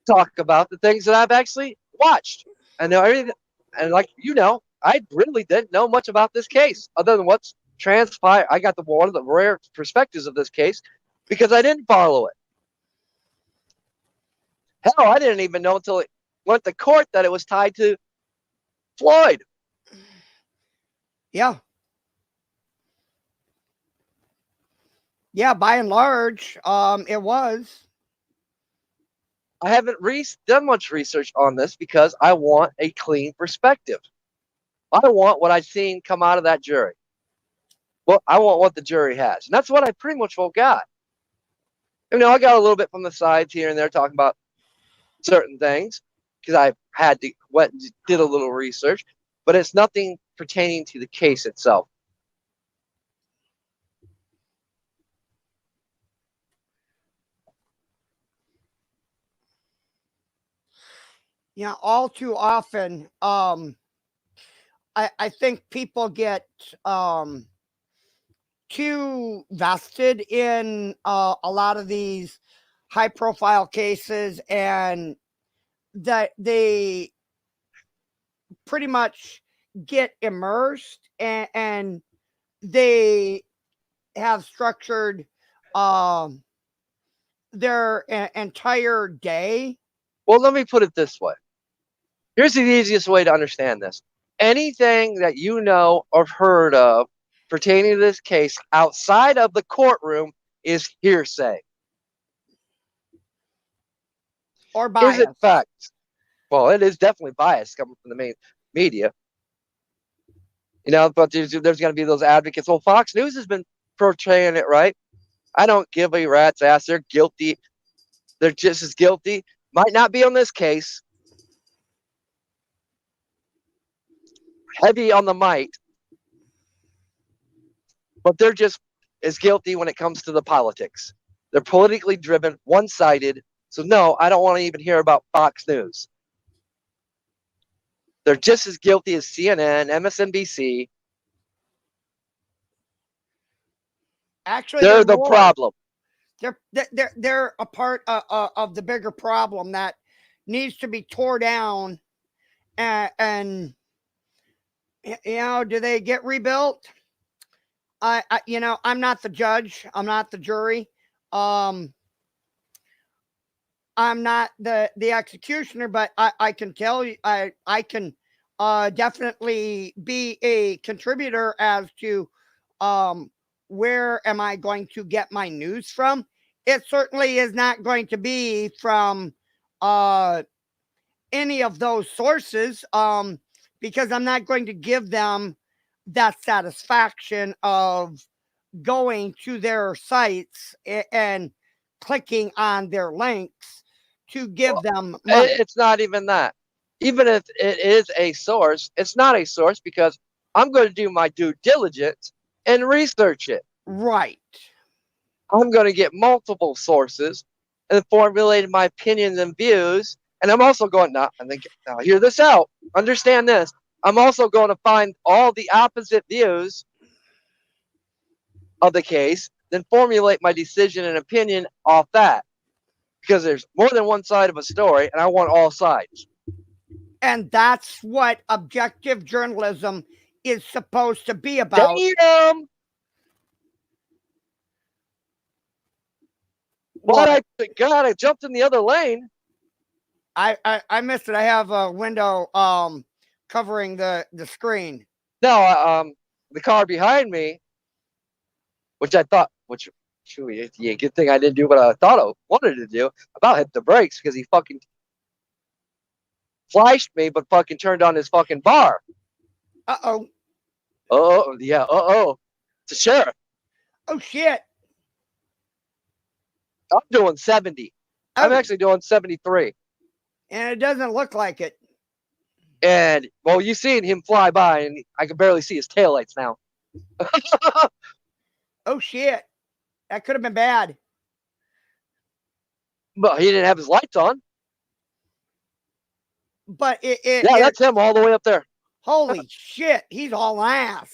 talk about the things that I've actually watched. And everything. And I really didn't know much about this case other than what's transpired. I got one of the rare perspectives of this case because I didn't follow it. Hell, I didn't even know until it went to court that it was tied to Floyd. Yeah. Yeah, by and large, it was. I haven't done much research on this because I want a clean perspective. I want what I've seen come out of that jury. Well, I want what the jury has. And that's what I pretty much got. I got a little bit from the sides here and there talking about certain things because I had to did a little research, but it's nothing pertaining to the case itself. all too often, I think people get too vested in a lot of these high profile cases, and that they pretty much get immersed, and they have structured um, their entire day. Well, let me put it this way. Here's the easiest way to understand this. Anything that you know or heard of pertaining to this case outside of the courtroom is hearsay. Or Is it bias. fact? Well, it is definitely bias coming from the main media. But there's going to be those advocates. Well, Fox News has been portraying it right. I don't give a rat's ass. They're guilty. They're just as guilty. Might not be on this case. Heavy on the might. But they're just as guilty when it comes to the politics. They're politically driven, one-sided. So no, I don't want to even hear about Fox News. They're just as guilty as CNN, MSNBC. Actually, They're they're the more. problem. They're a part of the bigger problem that needs to be tore down, and do they get rebuilt? I'm not the judge. I'm not the jury. I'm not the executioner, but I can tell you, I can definitely be a contributor as to where am I going to get my news from. It certainly is not going to be from any of those sources, because I'm not going to give them that satisfaction of going to their sites and clicking on their links to give Well, them money. it's not even that. Even if it is a source, it's not a source because I'm going to do my due diligence and research it. Right. I'm going to get multiple sources and formulate my opinions and views. And I'm also going, now hear this out. Understand this. I'm also going to find all the opposite views of the case, then formulate my decision and opinion off that. Because there's more than one side of a story, and I want all sides. And that's what objective journalism is supposed to be about. Damn! But I jumped in the other lane. I missed it. I have a window covering the screen. No, the car behind me, which yeah, good thing I didn't do what I thought I wanted to do. About hit the brakes because he fucking flashed me, but fucking turned on his fucking bar. Uh-oh. Oh, yeah, it's a sheriff. Oh, shit. I'm doing 70. I'm actually doing 73. And it doesn't look like it. And, well, you seen him fly by, and I can barely see his taillights now. Oh, shit. That could have been bad. But he didn't have his lights on. But that's him all the way up there. Holy shit, he's all ass.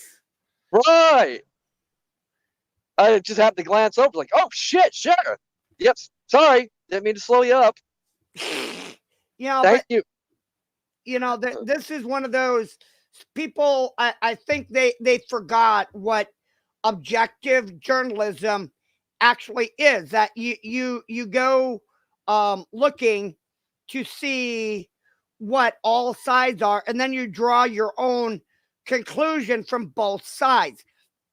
Right. I just have to glance over, like, oh shit, sheriff. Yep, sorry, didn't mean to slow you up. Thank you. This is one of those people. I think they forgot what objective journalism actually is. That you go looking to see what all sides are, and then you draw your own conclusion from both sides.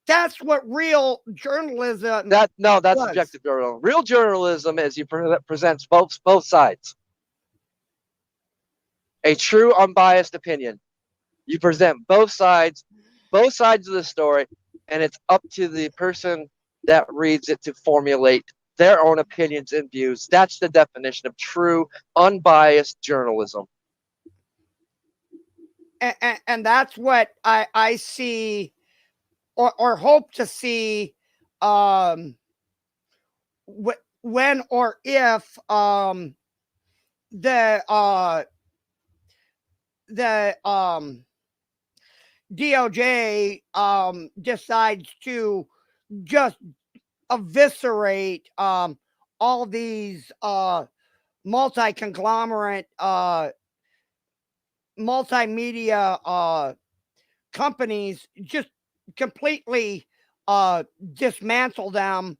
That's what real journalism. That's objective journalism. Real journalism is you presents both sides. A true unbiased opinion. You present both sides of the story, and it's up to the person that reads it to formulate their own opinions and views. That's the definition of true unbiased journalism. And that's what I see or hope to see when or if the the DOJ decides to just eviscerate all these multi conglomerate multimedia companies, just completely dismantle them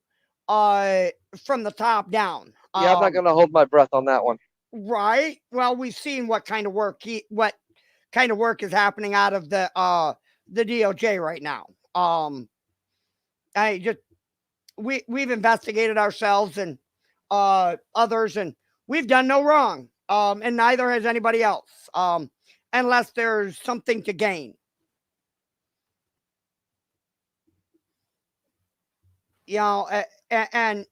uh, from the top down. Yeah, I'm not going to hold my breath on that one. Right. Well, we've seen what kind of work is happening out of the DOJ right now. I just we've investigated ourselves and others, and we've done no wrong. And neither has anybody else. Unless there's something to gain. You know, and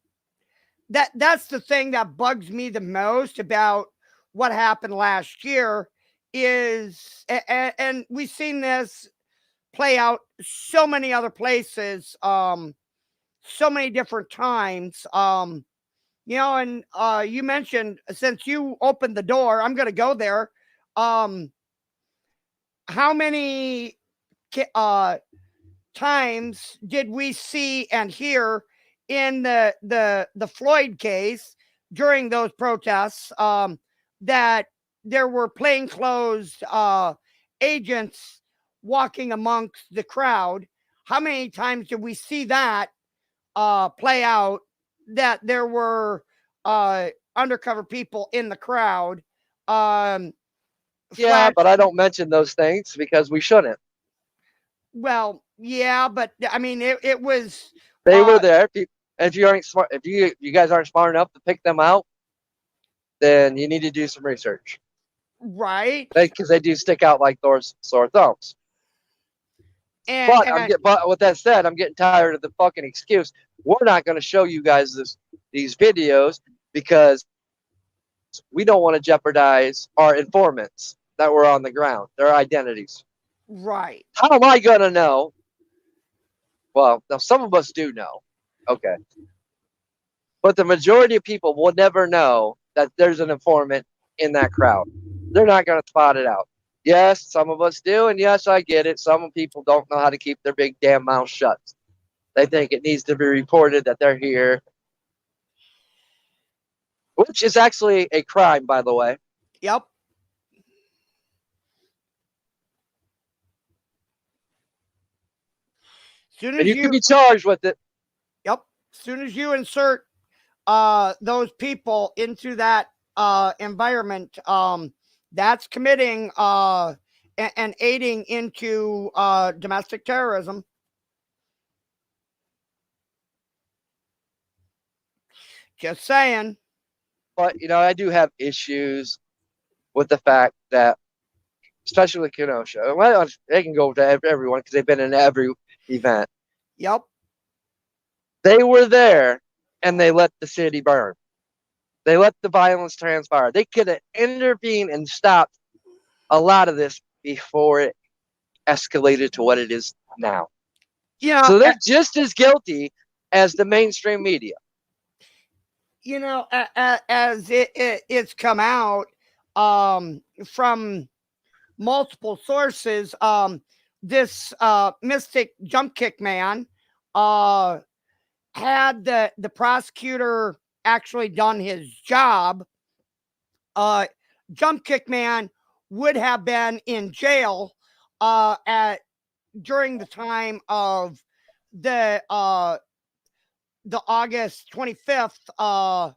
that's the thing that bugs me the most about what happened last year is, and we've seen this play out so many other places, so many different times. And you mentioned, since you opened the door, I'm going to go there. How many times did we see and hear in the Floyd case during those protests that there were plainclothes agents walking amongst the crowd? How many times did we see that play out, that there were undercover people in the crowd? Yeah, but I don't mention those things because we shouldn't. Well, yeah, but I mean, it was. They were there. If you aren't smart, if you guys aren't smart enough to pick them out, then you need to do some research. Right. Because they do stick out like Thor's sore thumbs. But with that said, I'm getting tired of the fucking excuse. We're not going to show you guys these videos because we don't want to jeopardize our informants that were on the ground, their identities. Right. How am I going to know? Well, now some of us do know. Okay. But the majority of people will never know that there's an informant in that crowd. They're not going to spot it out. Yes, some of us do, and yes, I get it. Some people don't know how to keep their big damn mouth shut. They think it needs to be reported that they're here, which is actually a crime, by the way. Yep. And you can be charged with it. Yep. As soon as you insert those people into that environment, that's committing and aiding into domestic terrorism. Just saying. But I do have issues with the fact that, especially with Kenosha, well, they can go to everyone because they've been in every event. Yep. They were there and they let the city burn. They let the violence transpire. They could have intervened and stopped a lot of this before it escalated to what it is now. Yeah. So they're just as guilty as the mainstream media. As it's come out from multiple sources, this Mystic Jump Kick Man had the prosecutor actually done his job, Jump Kick Man would have been in jail during the time of the August 25th,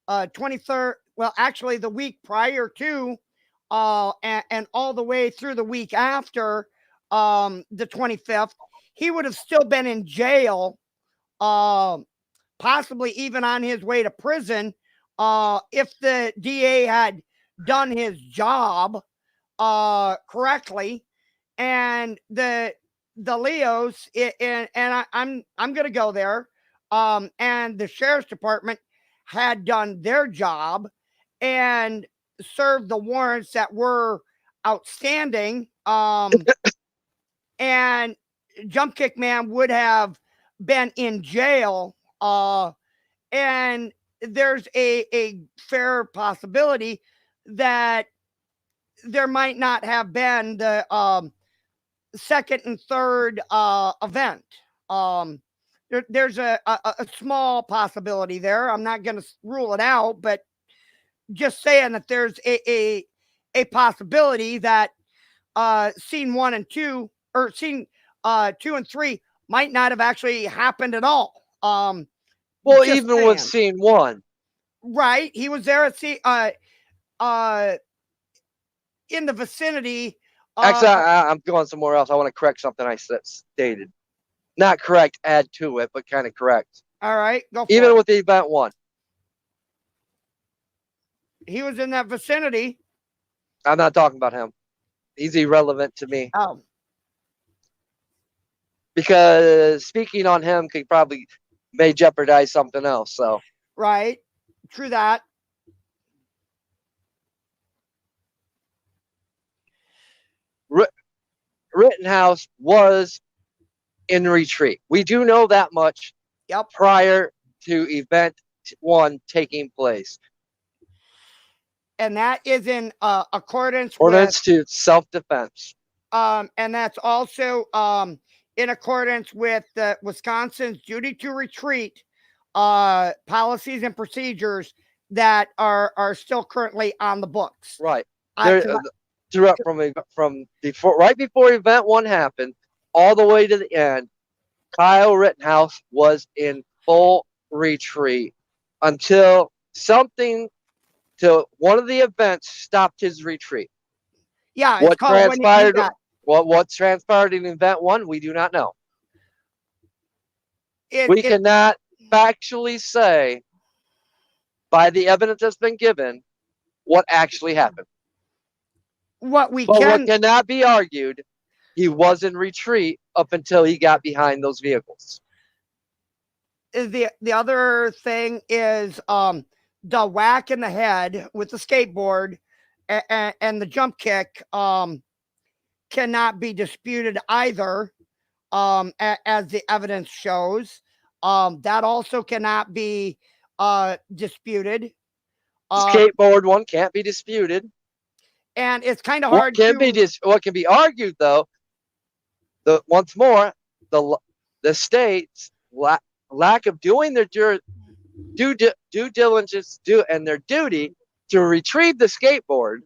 23rd. Well, actually, the week prior to, and all the way through the week after the 25th, he would have still been in jail, possibly even on his way to prison, if the DA had done his job correctly. And the Leos, I'm going to go there, and the sheriff's department had done their job and served the warrants that were outstanding. And Jump Kick Man would have been in jail, and there's a fair possibility that there might not have been the second and third event. There's a small possibility there. I'm not going to rule it out, but just saying that there's a possibility that scene 1 and 2 or scene 2 and 3 might not have actually happened at all. Well, Just even with saying. scene 1. Right, he was there at in the vicinity. Actually, I'm going somewhere else. I want to correct something I stated. Not correct, add to it, but kind of correct. All right, go for Even it. with event 1. He was in that vicinity. I'm not talking about him. He's irrelevant to me. Oh, Because speaking on him could probably may jeopardize something else. So right. True that. Rittenhouse was in retreat. We do know that much. Yep. Prior to event 1 taking place. And that is in accordance Ordinance to self-defense. and that's also in accordance with Wisconsin's duty to retreat policies and procedures that are still currently on the books. Right. Throughout from before, right before event 1 happened, all the way to the end, Kyle Rittenhouse was in full retreat until one of the events stopped his retreat. Yeah, What it's called transpired? What transpired in event 1? We do not know. We cannot factually say by the evidence that's been given what actually happened. What cannot be argued, he was in retreat up until he got behind those vehicles. The other thing is the whack in the head with the skateboard and the jump kick cannot be disputed either, as the evidence shows. That also cannot be disputed. Skateboard one can't be disputed. And it's kind of hard what can be argued, though, once more, the state's lack of doing their due diligence and their duty to retrieve the skateboard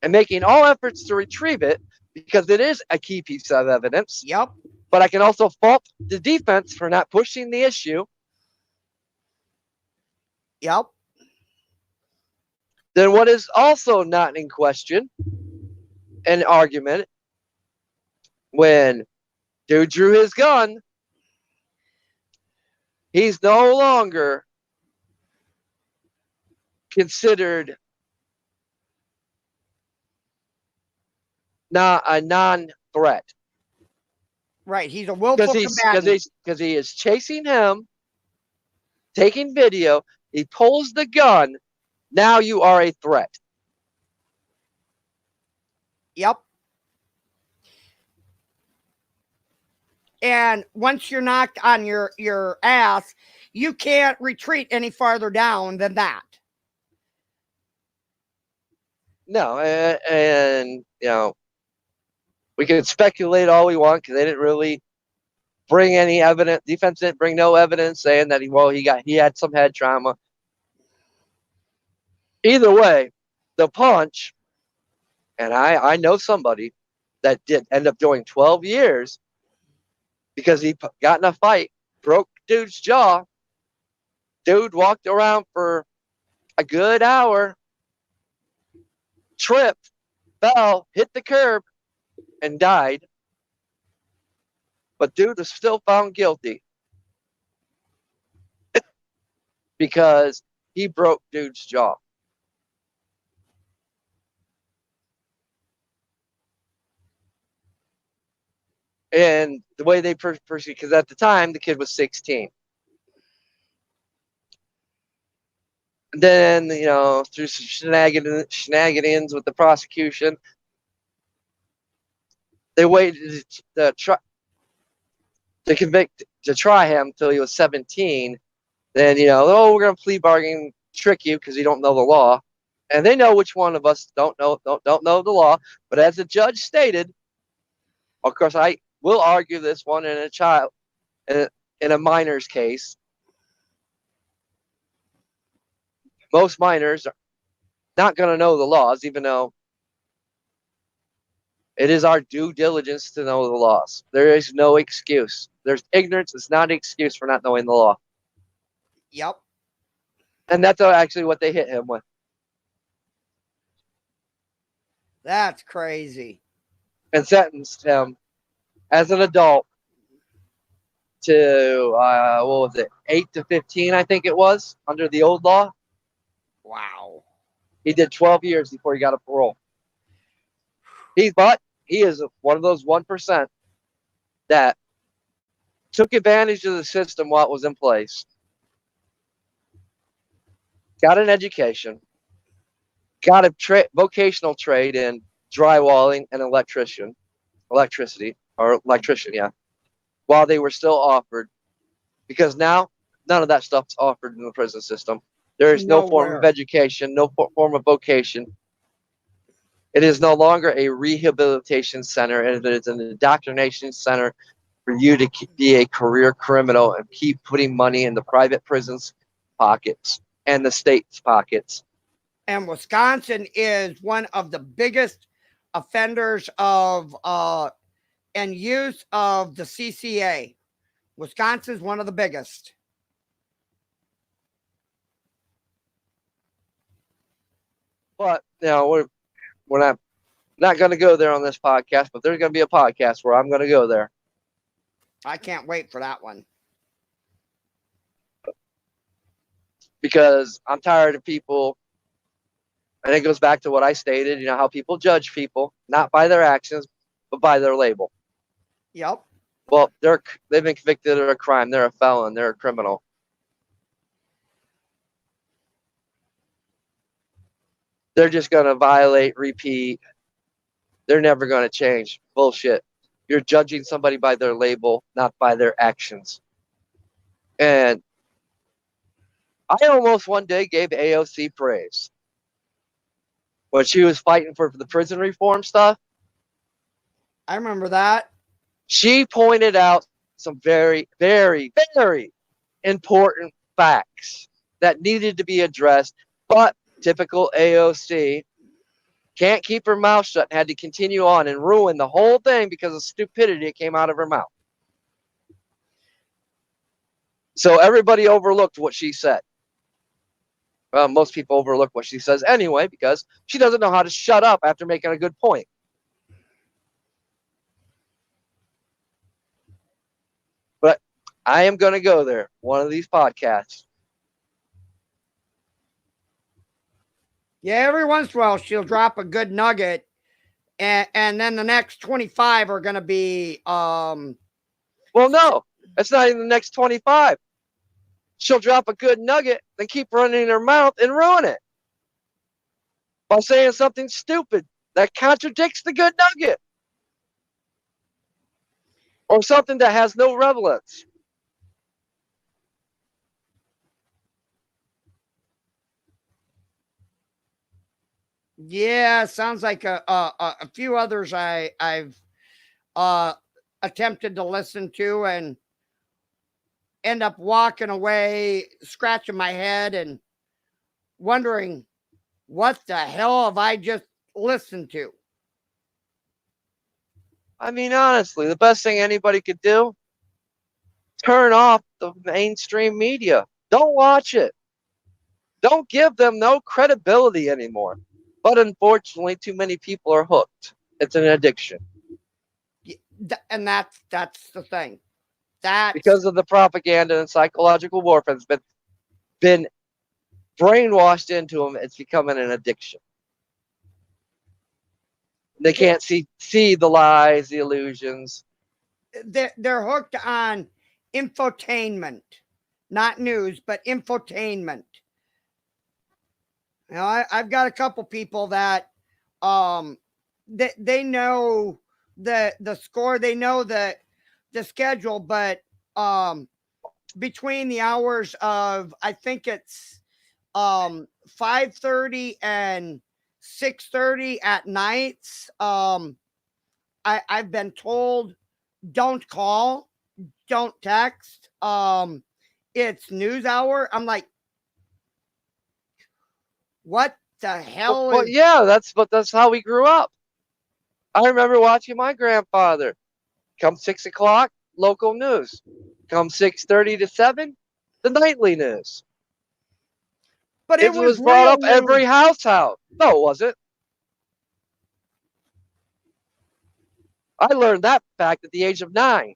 and making all efforts to retrieve it, because it is a key piece of evidence. Yep. But I can also fault the defense for not pushing the issue. Yep. Then what is also not in question, an argument, when dude drew his gun, he's no longer considered not a non-threat. Right, he's a willful combatant. Because he is chasing him, taking video, he pulls the gun, now you are a threat. Yep. And once you're knocked on your ass, you can't retreat any farther down than that. No, and you know, we can speculate all we want because they didn't really bring any evidence. Defense didn't bring no evidence saying that he had some head trauma. Either way, the punch, and I know somebody that did end up doing 12 years because he got in a fight, broke dude's jaw. Dude walked around for a good hour, tripped, fell, hit the curb, and died. But dude was still found guilty because he broke dude's jaw. And the way they proceed, because at the time the kid was 16. And then, you know, through some shenanigans with the prosecution, they waited to try him till he was 17. Then, you know, we're going to plea bargain, trick you because you don't know the law. And they know which one of us don't know the law. But as the judge stated, of course, I will argue this one in a child in a minor's case. Most minors are not going to know the laws, even though it is our due diligence to know the laws. There is no excuse. There's ignorance. It's not an excuse for not knowing the law. Yep. And that's actually what they hit him with. That's crazy. And sentenced him as an adult to, what was it, 8 to 15, I think it was, under the old law. Wow. He did 12 years before he got a parole. But he is one of those 1% that took advantage of the system while it was in place, got an education, got a vocational trade in drywalling and electricity, yeah, while they were still offered. Because now, none of that stuff's offered in the prison system. There is no form of Nowhere. education, no form of vocation. It is no longer a rehabilitation center, and it is an indoctrination center for you to be a career criminal and keep putting money in the private prisons' pockets and the state's pockets. And Wisconsin is one of the biggest offenders of and use of the CCA. Wisconsin is one of the biggest. But we're not going to go there on this podcast. But there's going to be a podcast where I'm going to go there. I can't wait for that one. Because I'm tired of people, and it goes back to what I stated, how people judge people, not by their actions, but by their label. Yep. Well, they've been convicted of a crime. They're a felon. They're a criminal. They're just going to violate, repeat. They're never going to change. Bullshit. You're judging somebody by their label, not by their actions. And I almost one day gave AOC praise when she was fighting for the prison reform stuff. I remember that. She pointed out some very, very, very important facts that needed to be addressed, but typical AOC can't keep her mouth shut and had to continue on and ruin the whole thing because of stupidity that came out of her mouth. So everybody overlooked what she said. Well, most people overlook what she says anyway because she doesn't know how to shut up after making a good point. But I am going to go there, one of these podcasts. Yeah, every once in a while she'll drop a good nugget, and then the next 25 are going to be Well, no, it's not even the next 25. She'll drop a good nugget, then keep running her mouth and ruin it by saying something stupid that contradicts the good nugget or something that has no relevance. Yeah, sounds like a few others I've attempted to listen to and end up walking away, scratching my head and wondering what the hell have I just listened to? I mean, honestly, the best thing anybody could do, turn off the mainstream media. Don't watch it. Don't give them no credibility anymore. But unfortunately, too many people are hooked. It's an addiction. And that's the thing. That's because of the propaganda and psychological warfare that's been brainwashed into them. It's becoming an addiction. They can't see the lies, the illusions. they're hooked on infotainment, not news, but infotainment. I've got a couple people that they know the score, they know the schedule, but between the hours of I think it's 5:30 and 6:30 at nights. I've been told don't call, don't text. It's news hour. I'm like, what the hell Well, is yeah, that's how we grew up. I remember watching my grandfather. Come 6 o'clock, local news. Come 6:30 to 7, the nightly news. but it It was was brought real up every news. house. No, it wasn't. I learned that fact at the age of 9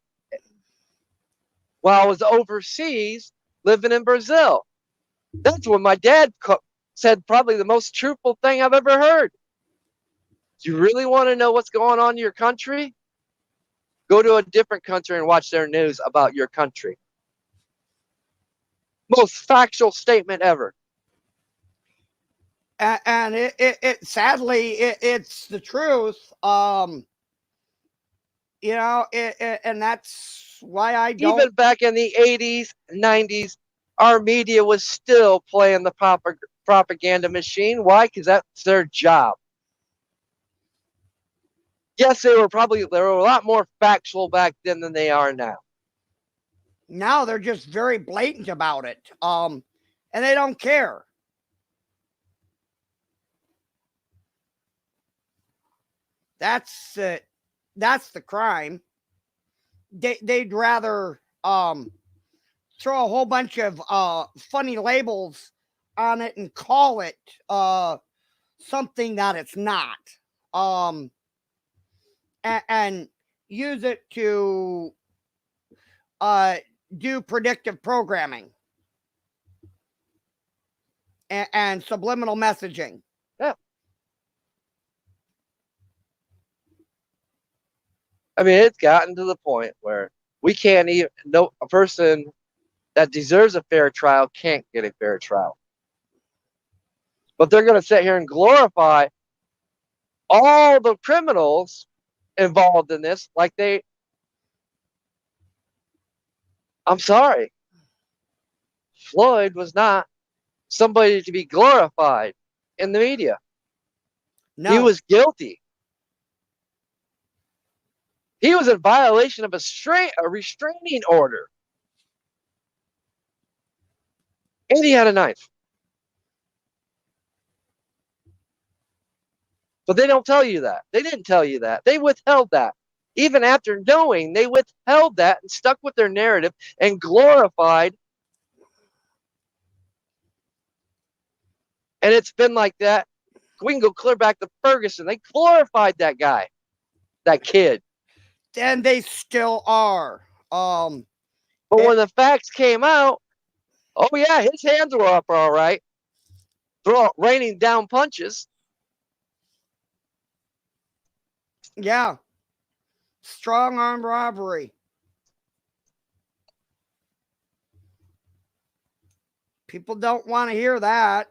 while I was overseas living in Brazil. That's when my dad said probably the most truthful thing I've ever heard. Do you really want to know what's going on in your country? Go to a different country and watch their news about your country. Most factual statement ever. And it sadly it's the truth. And that's why I don't. Even back in the 80s, 90s, our media was still playing the propaganda machine. Why? Because that's their job. Yes, they were a lot more factual back then than they are now. Now they're just very blatant about it. And they don't care. That's the crime. They'd rather throw a whole bunch of funny labels on it and call it something that it's not. And use it to do predictive programming and subliminal messaging. Yeah. I mean, it's gotten to the point where we can't even, no, a person that deserves a fair trial can't get a fair trial. But they're going to sit here and glorify all the criminals involved in this like I'm sorry, Floyd was not somebody to be glorified in the media. No. He was guilty. He was in violation of a restraining order. And he had a knife. But they don't tell you that. They didn't tell you that. They withheld that. Even after knowing, they withheld that and stuck with their narrative and glorified. And it's been like that. We can go clear back to Ferguson. They glorified that guy, that kid. And they still are. But when the facts came out, oh yeah, his hands were up all right, raining down punches. Yeah. Strong arm robbery. People don't want to hear that.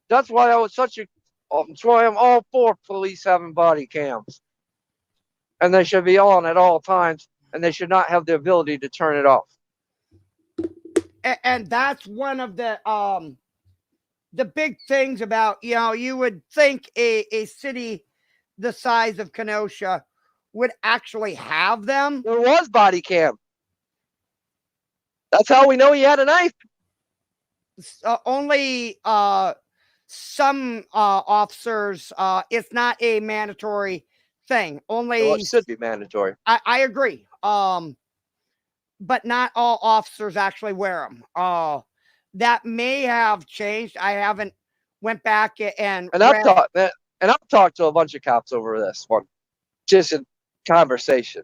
That's why that's why I'm all for police having body cams. And they should be on at all times, and they should not have the ability to turn it off. And that's one of the big things about, you would think a city the size of Kenosha would actually have them. There was body cam. That's how we know he had a knife. Only some officers, it's not a mandatory thing. Only Well, it should be mandatory. I agree. But not all officers actually wear them. That may have changed. I haven't went back and I've talked to a bunch of cops over this one, just in conversation.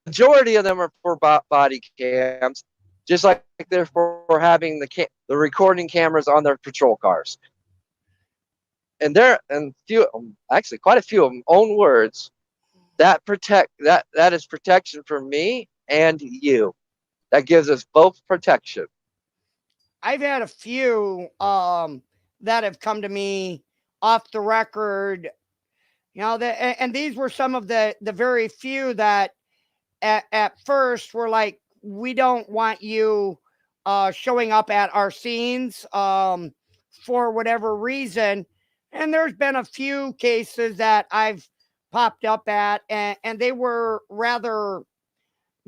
Majority of them are for body cams, just like they're for having the recording cameras on their patrol cars. And quite a few of them own words that is protection for me and you. That gives us both protection. I've had a few that have come to me off the record, and these were some of the very few that at first were like, we don't want you showing up at our scenes. for whatever reason. And there's been a few cases that I've popped up at, and they were rather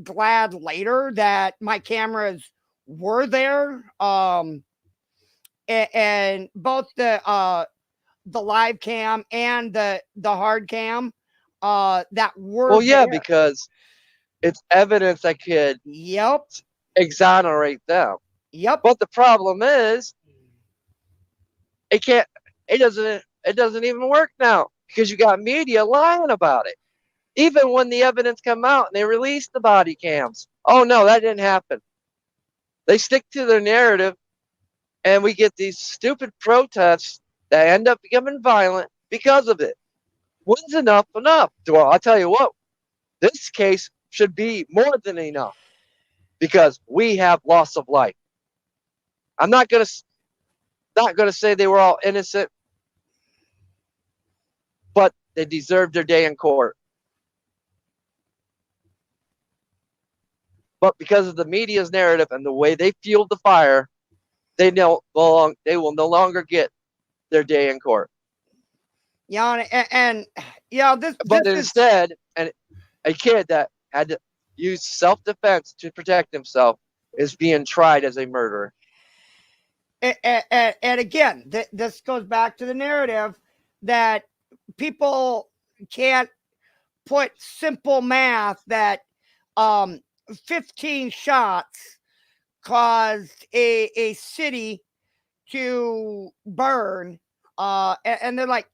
glad later that my cameras were there. And both the live cam and the hard cam that were Well, yeah, there. because it's evidence that could Yep. exonerate them. Yep. But the problem is, it can't. It doesn't. It doesn't even work now because you got media lying about it. Even when the evidence come out and they release the body cams, oh no, that didn't happen. They stick to their narrative, and we get these stupid protests that end up becoming violent because of it. When's enough enough? Well, I'll tell you what, this case should be more than enough because we have loss of life. I'm not gonna say they were all innocent, but they deserved their day in court. But because of the media's narrative and the way they fueled the fire, they will no longer get their day in court. Yeah, and yeah, this But is instead, a kid that had to use self-defense to protect himself is being tried as a murderer. and again, this goes back to the narrative that people can't put simple math that um 15 shots caused a city to burn, and they're like,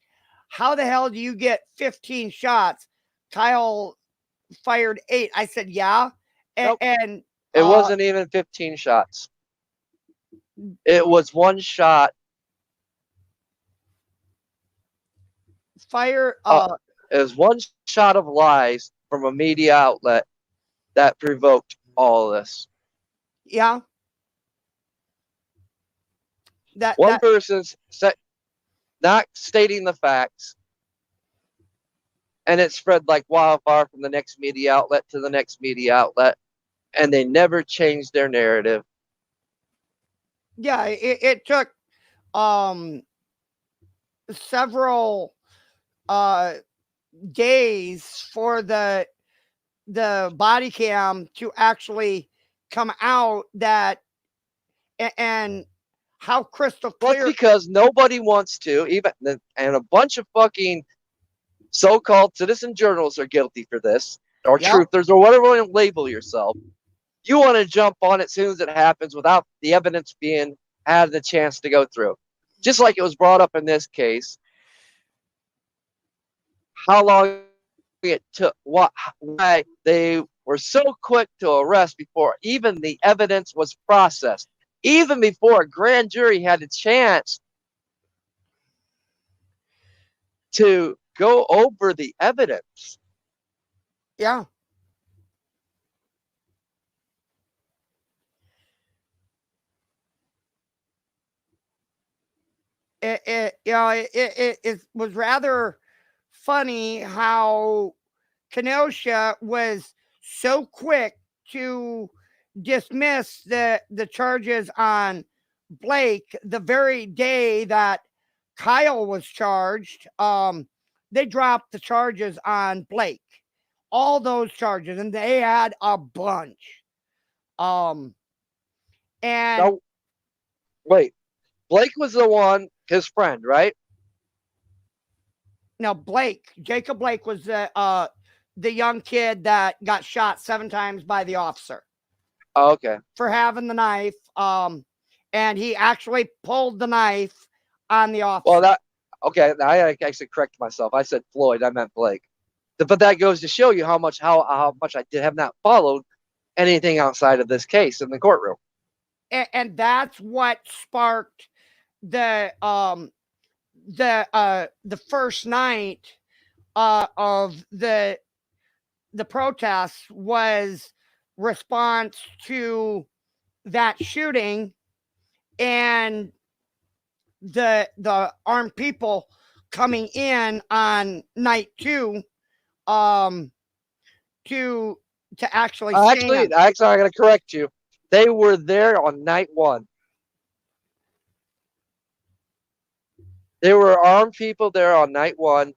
how the hell do you get 15 shots? Kyle fired 8. I said, yeah. Nope. And It wasn't even 15 shots. It was one shot. Fire It was one shot of lies from a media outlet that provoked all of this. yeah. One person's not stating the facts, and it spread like wildfire from the next media outlet to the next media outlet, and they never changed their narrative. Yeah, it took um several uh days for the body cam to actually come out that and how crystal Well, it's clear. because nobody wants to, even and a bunch of fucking so-called citizen journalists are guilty for this, or Yep. truthers, or whatever you label yourself. You want to jump on it as soon as it happens without the evidence being had the chance to go through. Just like it was brought up in this case, how long it took, why they were so quick to arrest before even the evidence was processed, even before a grand jury had a chance to go over the evidence. Yeah. It was rather funny how Kenosha was so quick to dismiss the charges on Blake the very day that Kyle was charged. They dropped the charges on Blake, all those charges, and they had a bunch. Um, and Now, wait, Blake was the one, his friend, right? now Jacob Blake was the young kid that got shot 7 times by the officer. Oh, okay. For having the knife. And he actually pulled the knife on the officer. Well, okay. I actually corrected myself. I said Floyd. I meant Blake. But that goes to show you how much I have not followed anything outside of this case in the courtroom. And that's what sparked the first night of the protests was response to that shooting and the armed people coming in on night 2 to actually Actually, I got to correct you. They were there on night 1. There were armed people there on night one,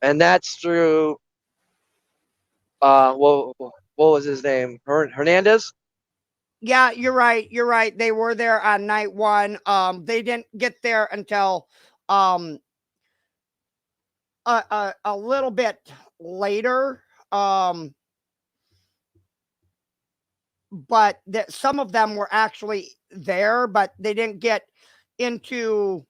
and that's through what was his name? Hernandez. Yeah, you're right. You're right. They were there on night one. They didn't get there until um a little bit later. But that some of them were actually there, but they didn't get into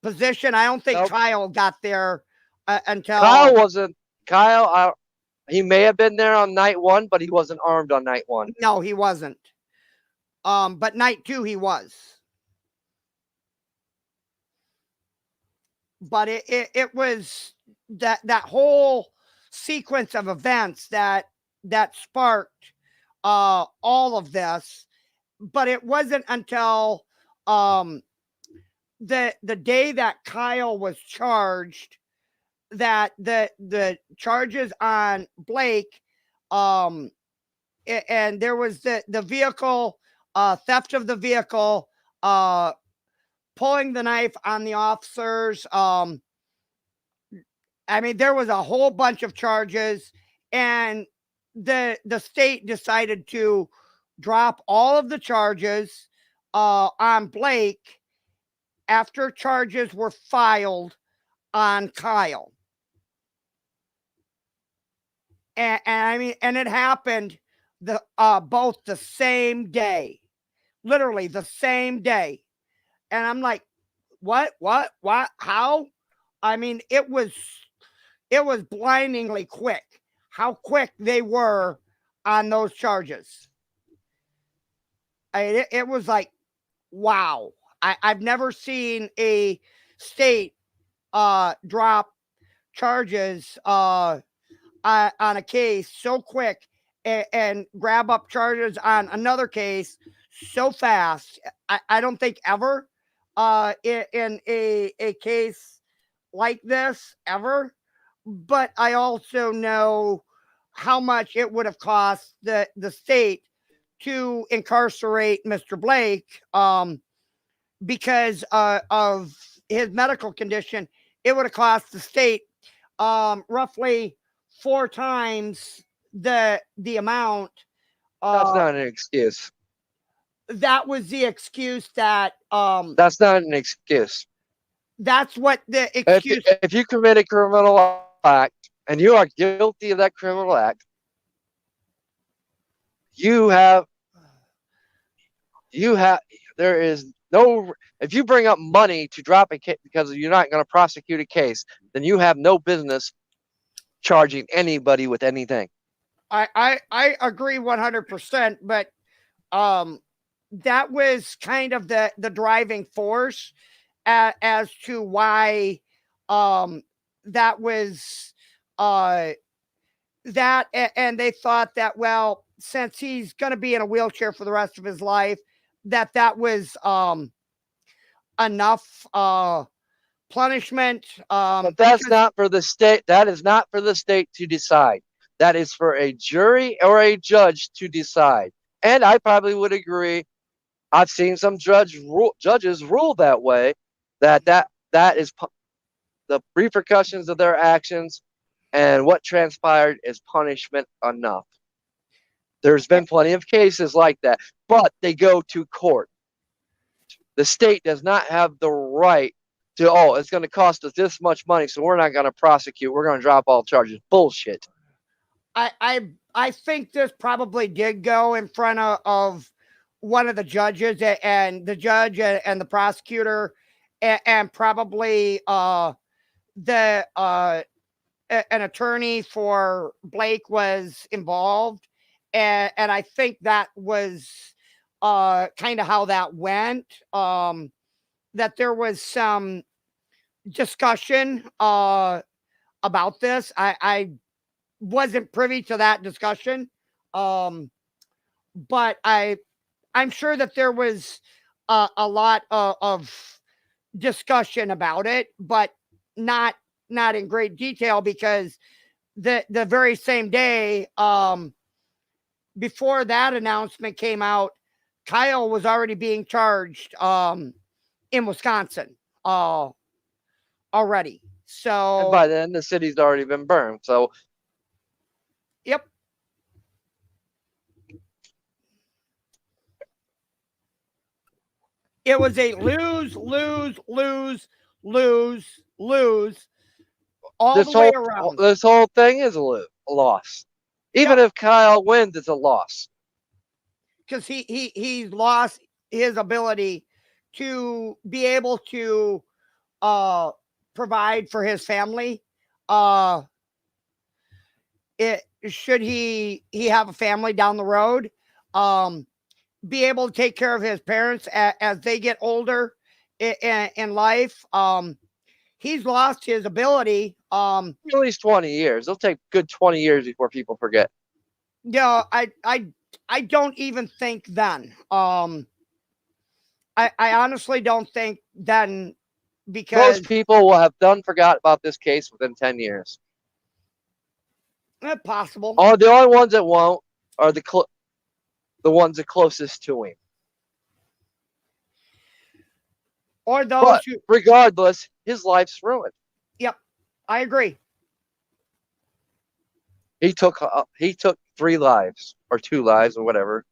position. I don't think Nope. Kyle got there Kyle until wasn't. Kyle, he may have been there on night one, but he wasn't armed on night one. no, he wasn't. But night two he was. But it was that whole sequence of events that sparked all of this. But it wasn't until um, the day that Kyle was charged that the charges on Blake, um, and there was the vehicle, theft of the vehicle, pulling the knife on the officers. I mean, there was a whole bunch of charges, and the state decided to drop all of the charges on Blake after charges were filed on Kyle. And I mean, and it happened the both the same day, literally the same day. And I'm like, what, how? I mean, it was blindingly quick how quick they were on those charges. It was like, wow. I've never seen a state drop charges on a case so quick and grab up charges on another case so fast. I don't think ever in a case like this ever. But I also know how much it would have cost the state to incarcerate Mr. Blake because of his medical condition. It would have cost the state roughly 4 times the amount. That's Uh, not an excuse. that was the excuse that That's not an excuse. that's what the If excuse. if you commit a criminal act and you are guilty of that criminal act, you have you have there is no if you bring up money to drop a case because you're not going to prosecute a case, then you have no business charging anybody with anything. I agree 100%, but um that was kind of the driving force as to why that was uh and they thought that, well, since he's going to be in a wheelchair for the rest of his life, that was enough punishment But that's because not for the state. That is not for the state to decide. That is for a jury or a judge to decide. And I probably would agree. I've seen some judges rule that way. That is the repercussions of their actions, and what transpired is punishment enough. There's been plenty of cases like that, but they go to court. The state does not have the right to, oh, it's going to cost us this much money, so we're not going to prosecute. We're going to drop all charges. Bullshit. I think this probably did go in front of one of the judges, and the judge and the prosecutor, and probably the an attorney for Blake was involved, and I think that was kind of how that went. That there was some discussion about this. I wasn't privy to that discussion, but I'm sure that there was a lot of discussion about it, but not in great detail because the very same day before that announcement came out, Kyle was already being charged in Wisconsin. uh already. And So by then, the city's already been burned. So yep. It was a lose, lose, lose, lose, lose all the this way whole around. this whole thing is a loss. Even Yep. if Kyle wins, it's a loss. Because he's lost his ability to be able to uh provide for his family. Uh it should he have a family down the road. Um be able to take care of his parents as they get older in life. He's lost his ability. At least 20 years. It'll take good 20 years before people forget. Yeah, I don't even think then. I honestly don't think then because Most people will have done forgot about this case within 10 years. possible. All the only ones that won't are the ones that closest to him. Or those But who, regardless, his life's ruined. yep, I agree. He took 3 lives or 2 lives or whatever.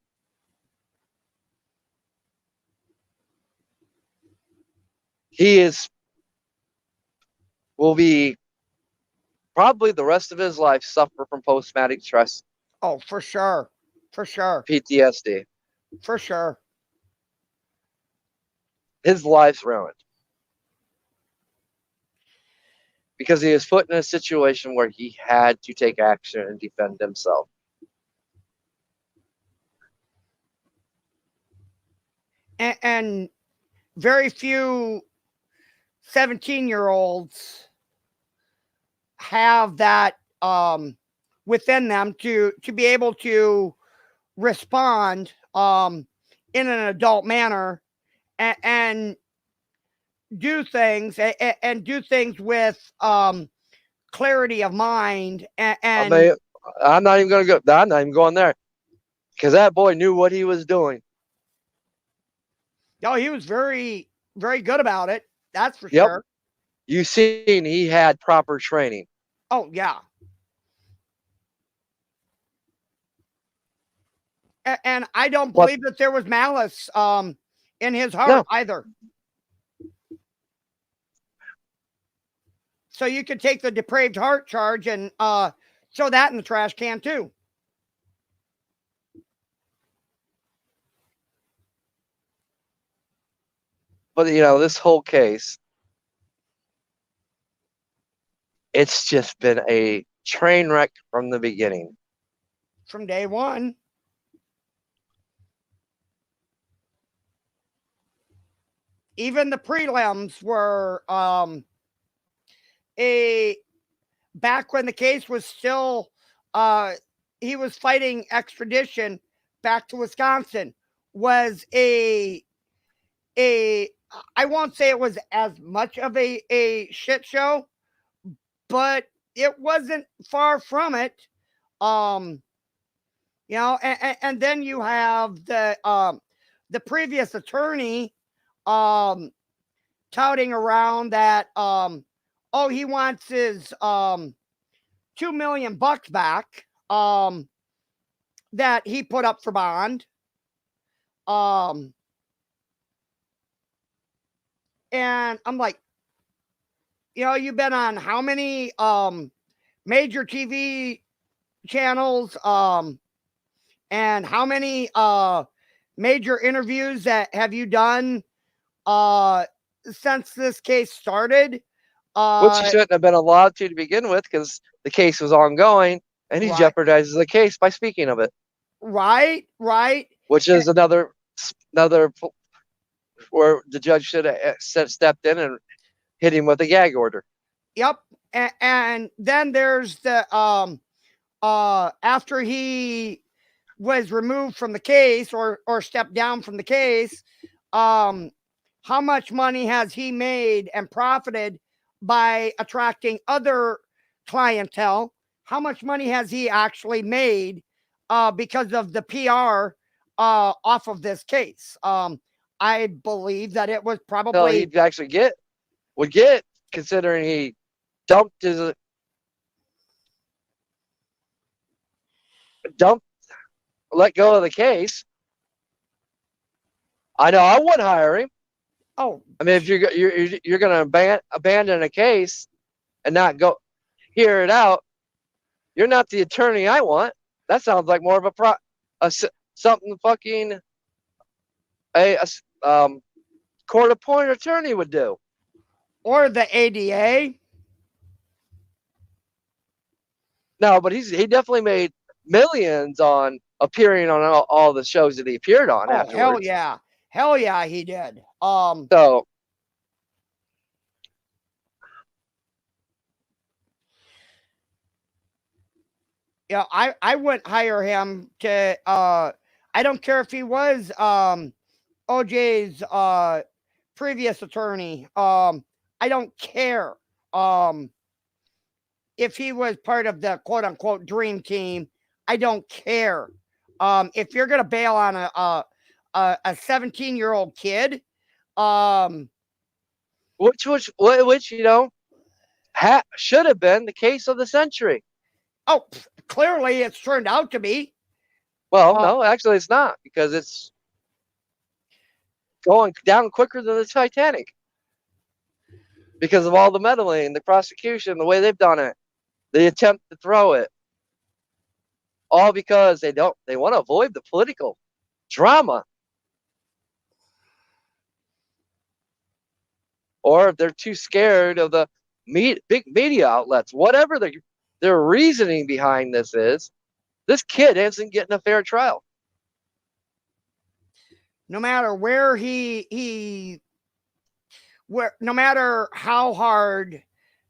He is will be probably the rest of his life suffer from post traumatic stress, Oh, for sure. For sure. PTSD. For sure. His life's ruined because he was put in a situation where he had to take action and defend himself. And very few 17-year-olds have that within them to be able to respond in an adult manner and do things and do things with clarity of mind I and mean, I'm not even going to go. I'm not even going there because that boy knew what he was doing. oh, he was very very good about it, that's for Yep, sure. you seen he had proper training. Oh yeah. And I don't But believe that there was malice in his heart no, either. So you could take the depraved heart charge and throw that in the trash can too. but this whole case, it's just been a train wreck from the beginning. From day one. Even the prelims were a back when the case was still uh he was fighting extradition back to Wisconsin was a I won't say it was as much of a shit show, but it wasn't far from it. Um, and then you have the previous attorney um touting around that oh, he wants his 2 million bucks back that he put up for bond. Um and I'm like, you've been on how many major TV channels and how many major interviews that have you done uh since this case started? Which he Uh shouldn't have been allowed to begin with because the case was ongoing, and he right, jeopardizes the case by speaking of it, right. which is another where the judge should have stepped in and hit him with a gag order. Yep. And then there's the after he was removed from the case or stepped down from the case, um how much money has he made and profited by attracting other clientele? How much money has he actually made because of the PR off of this case? I believe that it was So probably he'd actually get. would get, considering he dumped his dumped let go of the case. I know I wouldn't hire him. Oh, I mean, if you're going to abandon a case and not go hear it out, you're not the attorney I want. That sounds like more of a something fucking a court appointed attorney would do. or the ADA. No, but he definitely made millions on appearing on all the shows that he appeared on Oh, afterwards. hell yeah, he did. So yeah, I wouldn't hire him to. I don't care if he was OJ's previous attorney. I don't care. If he was part of the quote unquote dream team, I don't care. If you're gonna bail on a 17-year-old kid, which should have been the case of the century. oh, clearly it's turned out to be. Well, no, actually it's not, because it's going down quicker than the Titanic because of all the meddling, the prosecution, the way they've done it, the attempt to throw it, all because they want to avoid the political drama, or if they're too scared of the big media outlets, whatever their reasoning behind this is. This kid isn't getting a fair trial. No matter where no matter how hard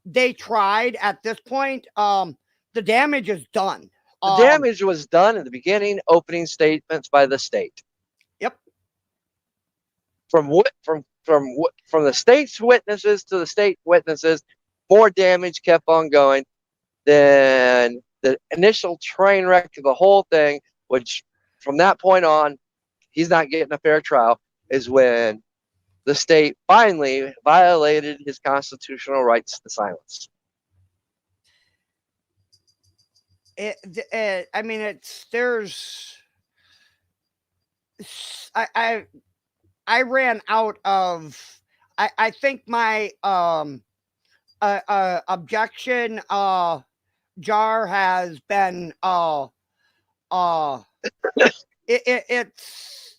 they tried at this point, the damage is done. The damage was done in the beginning, opening statements by the state. Yep. From the state's witnesses to the state witnesses, more damage kept on going than the initial train wreck of the whole thing, which from that point on, he's not getting a fair trial, is when the state finally violated his constitutional rights to silence. I mean, I ran out of, I think my objection jar has been it's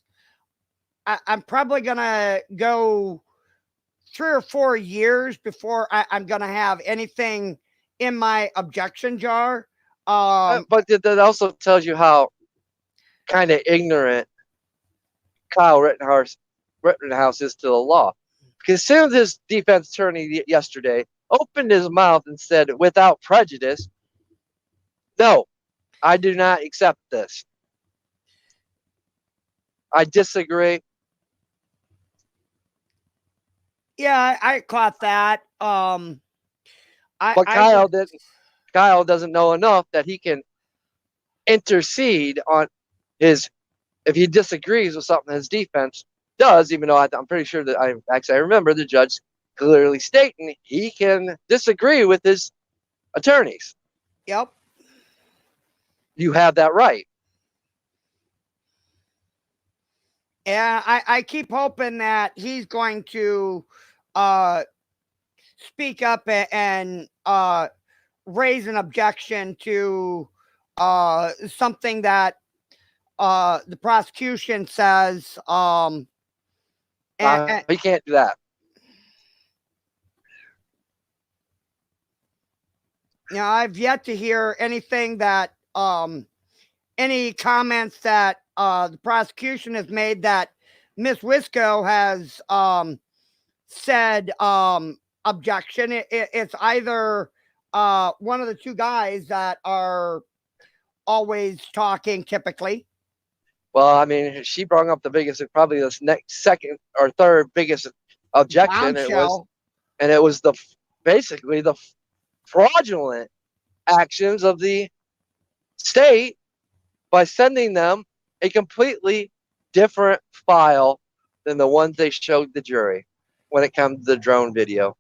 I'm probably gonna go 3 or 4 years before I'm gonna have anything in my objection jar. But that also tells you how kind of ignorant Kyle Rittenhouse is to the law. Because as soon as his defense attorney yesterday opened his mouth and said, without prejudice, no, I do not accept this. I disagree. Yeah, I caught that. But Kyle doesn't know enough that he can intercede on his, if he disagrees with something his defense does, even though I'm pretty sure that I remember the judge clearly stating he can disagree with his attorneys. Yep. You have that right. Yeah, I keep hoping that he's going to speak up and raise an objection to something that the prosecution says. He can't do that. Now, I've yet to hear anything that any comments that the prosecution has made that Miss Wisco has said objection. It's either one of the two guys that are always talking typically. Well, I mean, she brought up the biggest, probably the second or third biggest objection. It was basically the fraudulent actions of the state by sending them a completely different file than the ones they showed the jury when it comes to the drone video.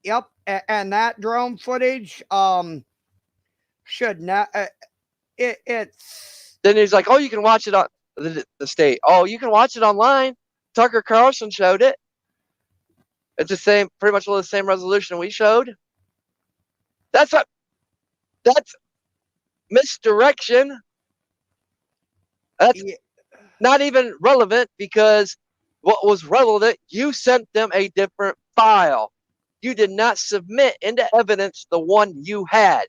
Yep, and that drone footage should not. It's Then he's like, "Oh, you can watch it on the state. Oh, you can watch it online. Tucker Carlson showed it. It's the same, pretty much the same resolution we showed. That's a that's misdirection. That's yeah, not even relevant because what was relevant, you sent them a different file. You did not submit into evidence the one you had.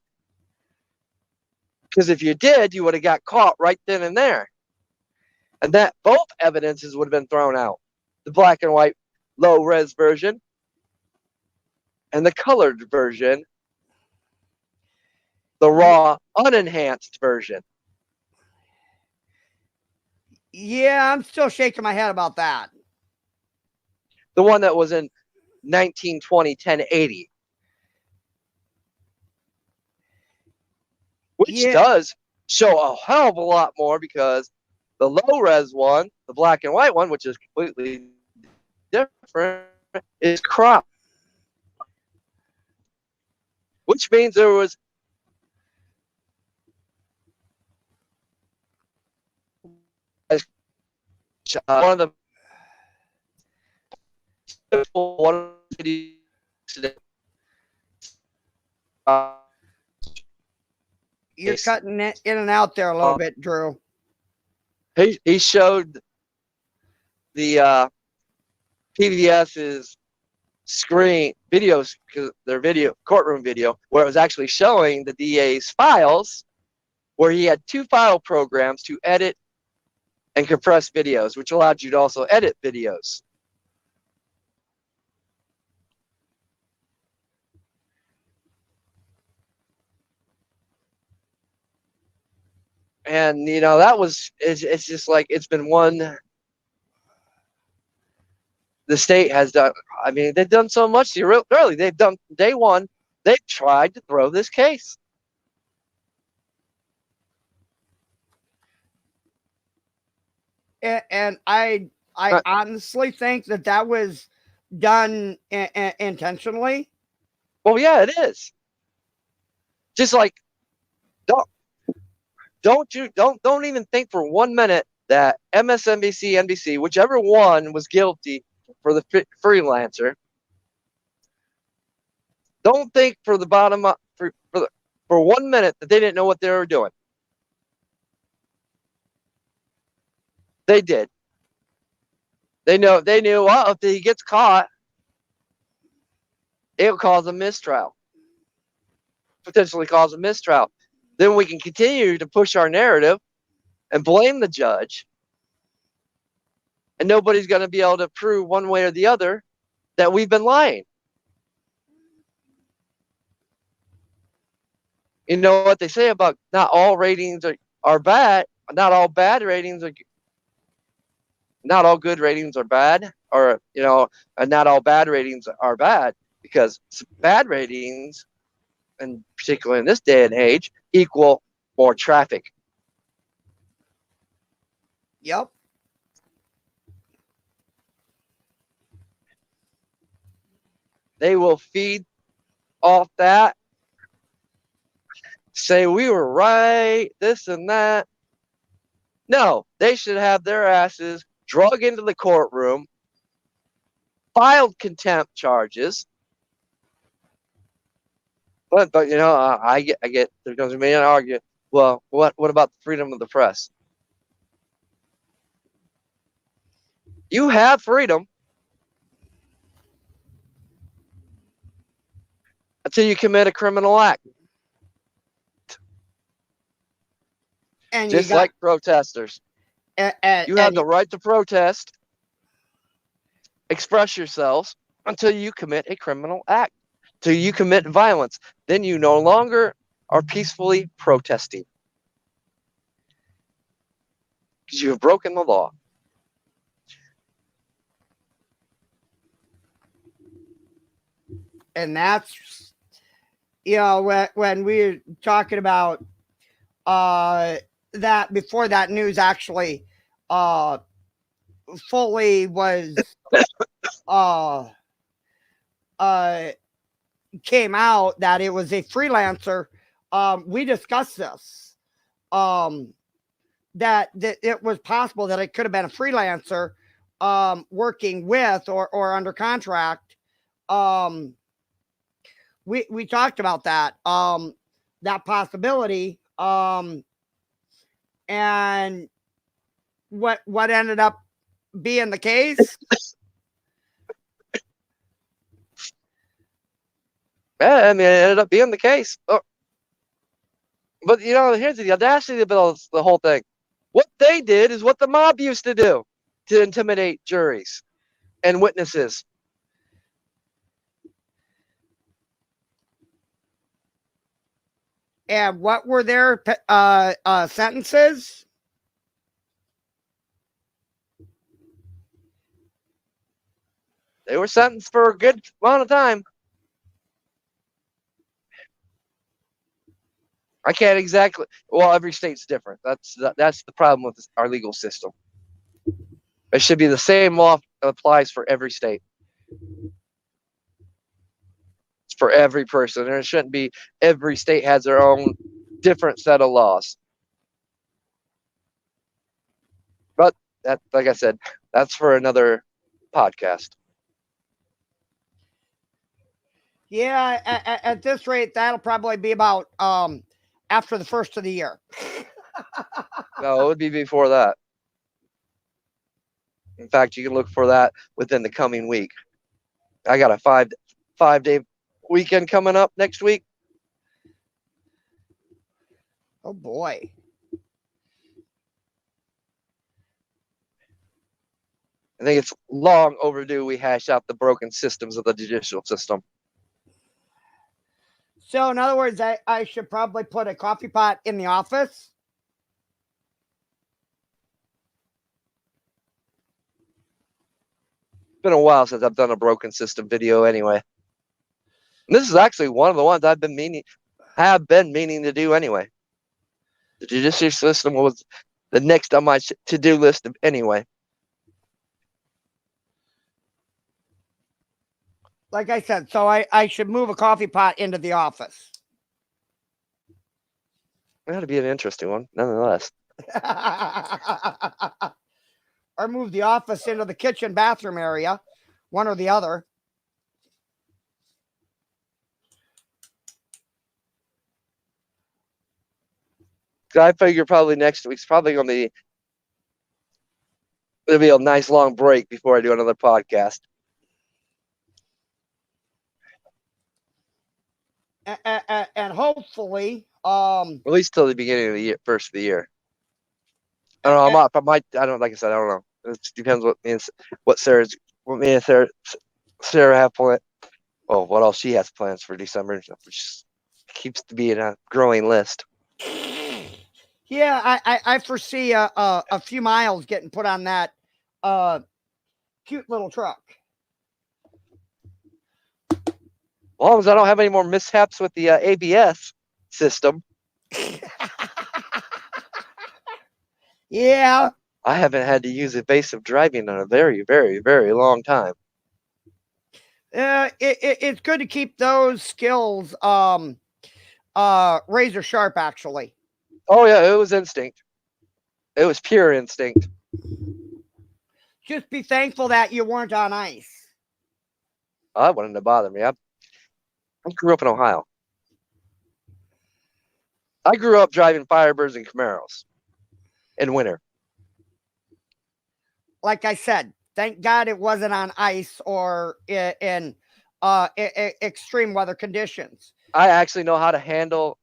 Because if you did, you would have got caught right then and there. And that both evidences would have been thrown out. The black and white low res version and the colored version, the raw unenhanced version. yeah. I'm still shaking my head about that. The one that was in 1920 1080, which Yeah, does show a hell of a lot more because the low res one, the black and white one, which is completely different, is cropped, which means there was one of the one you're cutting it in and out there a little bit, Drew. he showed the PBS's screen videos, their video courtroom video, where it was actually showing the DA's files, where he had two file programs to edit and compress videos, which allowed you to also edit videos. And that was it's just like it's been one. The state has done. I mean, they've done so much. Early, they've done day one. They've tried to throw this case. And I honestly think that was done intentionally. Well, yeah, it is. Just like don't don't even think for 1 minute that MSNBC, NBC, whichever one was guilty for the freelancer. Don't think for the bottom up for 1 minute that they didn't know what they were doing. They did. They knew. Well, if he gets caught, it'll cause a mistrial. Potentially cause a mistrial. Then we can continue to push our narrative and blame the judge. And nobody's going to be able to prove one way or the other that we've been lying. You know what they say about not all ratings are bad. Not all bad ratings are. Not all good ratings are bad, or and not all bad ratings are bad, because bad ratings, and particularly in this day and age, equal more traffic. Yep. They will feed off that, say we were right, this and that. No, they should have their asses drug into the courtroom, filed contempt charges. But I get there's going to be an argument. Well, what about the freedom of the press? You have freedom until you commit a criminal act. And just like protesters. You have the right to protest, express yourselves until you commit a criminal act, until you commit violence. Then you no longer are peacefully protesting because you have broken the law. And that's when we were talking about that before that news actually fully was came out that it was a freelancer, we discussed this. Um, that it was possible that it could have been a freelancer working with or under contract. Um, we talked about that possibility. And what ended up being the case? Yeah, I mean, it ended up being the case. But here's the audacity of the whole thing. What they did is what the mob used to do to intimidate juries and witnesses. And what were their sentences? They were sentenced for a good amount of time. I can't exactly. Well, every state's different. That's the problem with our legal system. It should be the same law applies for every state. It's for every person, and it shouldn't be every state has their own different set of laws. But that, like I said, that's for another podcast. Yeah, at this rate, that'll probably be about after the first of the year. No, it would be before that. In fact, you can look for that within the coming week. I got a 5-day weekend coming up next week. Oh boy. I think it's long overdue we hash out the broken systems of the judicial system. So, in other words, I should probably put a coffee pot in the office. It's been a while since I've done a broken system video anyway. And this is actually one of the ones have been meaning to do anyway. The judicial system was the next on my to-do list anyway. Like I said, so I should move a coffee pot into the office. That'd be an interesting one, nonetheless. Or move the office into the kitchen bathroom area, one or the other. I figure probably next week's probably gonna be it'll be a nice long break before I do another podcast. And hopefully, At least till the beginning of the year, first of the year. I don't know. I'm up. I don't. Like I said, I don't know. It depends what me and Sarah have planned. Well, what else she has plans for December, which keeps to be in a growing list. Yeah, I foresee a few miles getting put on that cute little truck. As long as I don't have any more mishaps with the ABS system. Yeah. I haven't had to use evasive driving in a very, very, very long time. It's good to keep those skills razor sharp, actually. Oh yeah, it was instinct. It was pure instinct. Just be thankful that you weren't on ice. That wouldn't have bothered me. I grew up in Ohio. I grew up driving Firebirds and Camaros in winter. Like I said, thank God it wasn't on ice or in extreme weather conditions. I actually know how to handle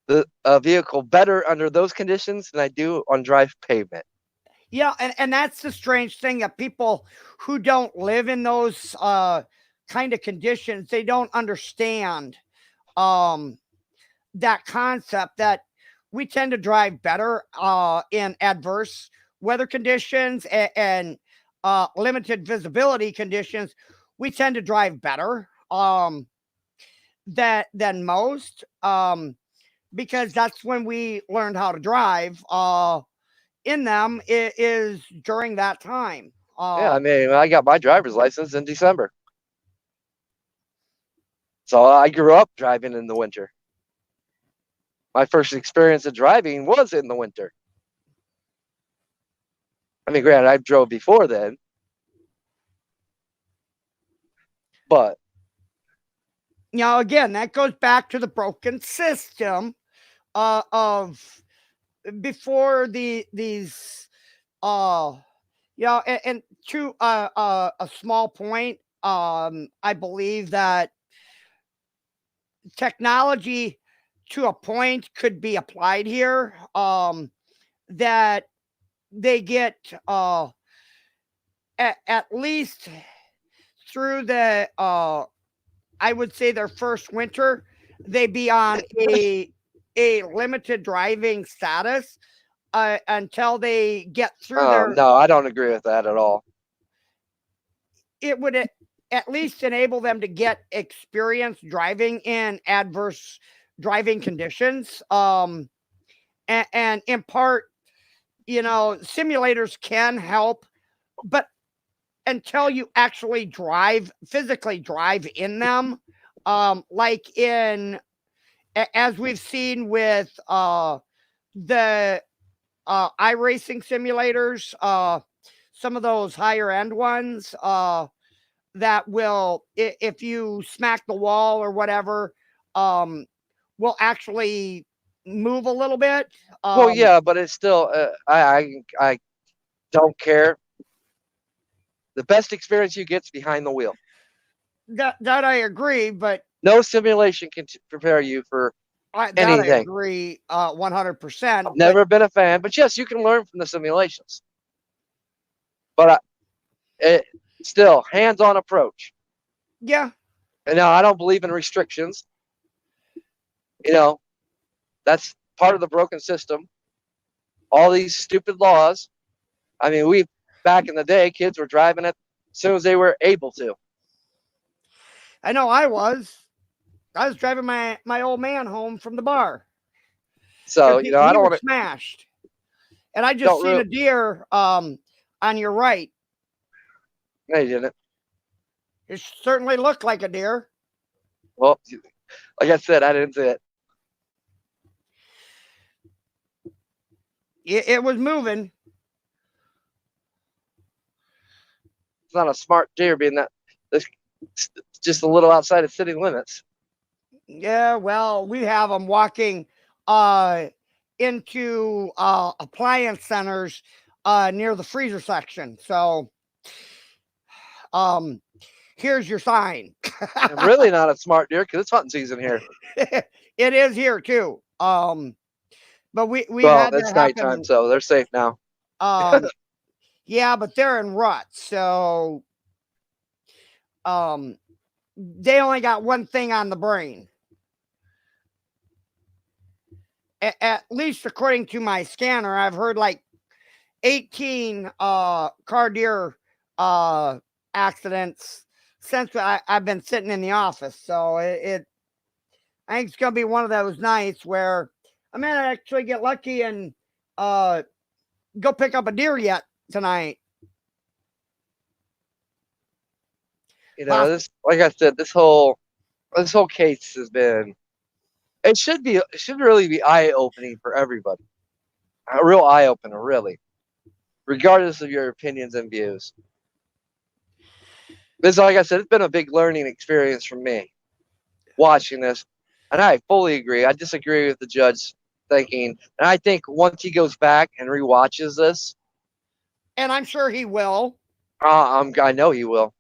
the vehicle better under those conditions than I do on dry pavement. Yeah, and that's the strange thing that people who don't live in those kind of conditions, they don't understand that concept that we tend to drive better in adverse weather conditions and limited visibility conditions. We tend to drive better than most because that's when we learned how to drive in them is during that time. Yeah, I mean, I got my driver's license in December. So I grew up driving in the winter. My first experience of driving was in the winter. I mean, granted, I drove before then, but Now, again, that goes back to the broken system of before these and to a small point, I believe that technology to a point could be applied here, that they get at least through the I would say their first winter, they be on a limited driving status until they get through their. no, I don't agree with that at all. It would at least enable them to get experience driving in adverse driving conditions. And in part, simulators can help, but until you actually physically drive in them, like in as we've seen with the iRacing simulators, some of those higher end ones that will, if you smack the wall or whatever, will actually move a little bit. Well, yeah, but it's still, I don't care. The best experience you get is behind the wheel. That I agree, but No simulation can prepare you for that I anything. agree 100%. I've never been a fan, but yes, you can learn from the simulations. But still, hands-on approach. Yeah. And now I don't believe in restrictions. That's part of the broken system. All these stupid laws. I mean, back in the day, kids were driving it as soon as they were able to. I know I was driving my old man home from the bar So, because I he don't was want to. smashed, and I just Don't seen really. a deer on your right. No, you didn't. It certainly looked like a deer. Well, like I said, I didn't see it. It was moving. It's not a smart deer being that this just a little outside of city limits. Yeah, well, we have them walking into appliance centers near the freezer section. So, here's your sign. I'm really not a smart deer because it's hunting season here. It is here too. But we've Well, had it's that nighttime, happen. so they're safe now. Yeah, but they're in ruts, so they only got one thing on the brain. At least according to my scanner, I've heard like 18 car deer accidents since I've been sitting in the office. So I think it's gonna be one of those nights where I might actually get lucky and go pick up a deer yet tonight. This, like I said, this whole case has been. It should really be eye opening for everybody. A real eye opener, really, regardless of your opinions and views. This, like I said, it's been a big learning experience for me watching this, and I fully agree. I disagree with the judge thinking, and I think once he goes back and rewatches this, and I'm sure he will. I know he will,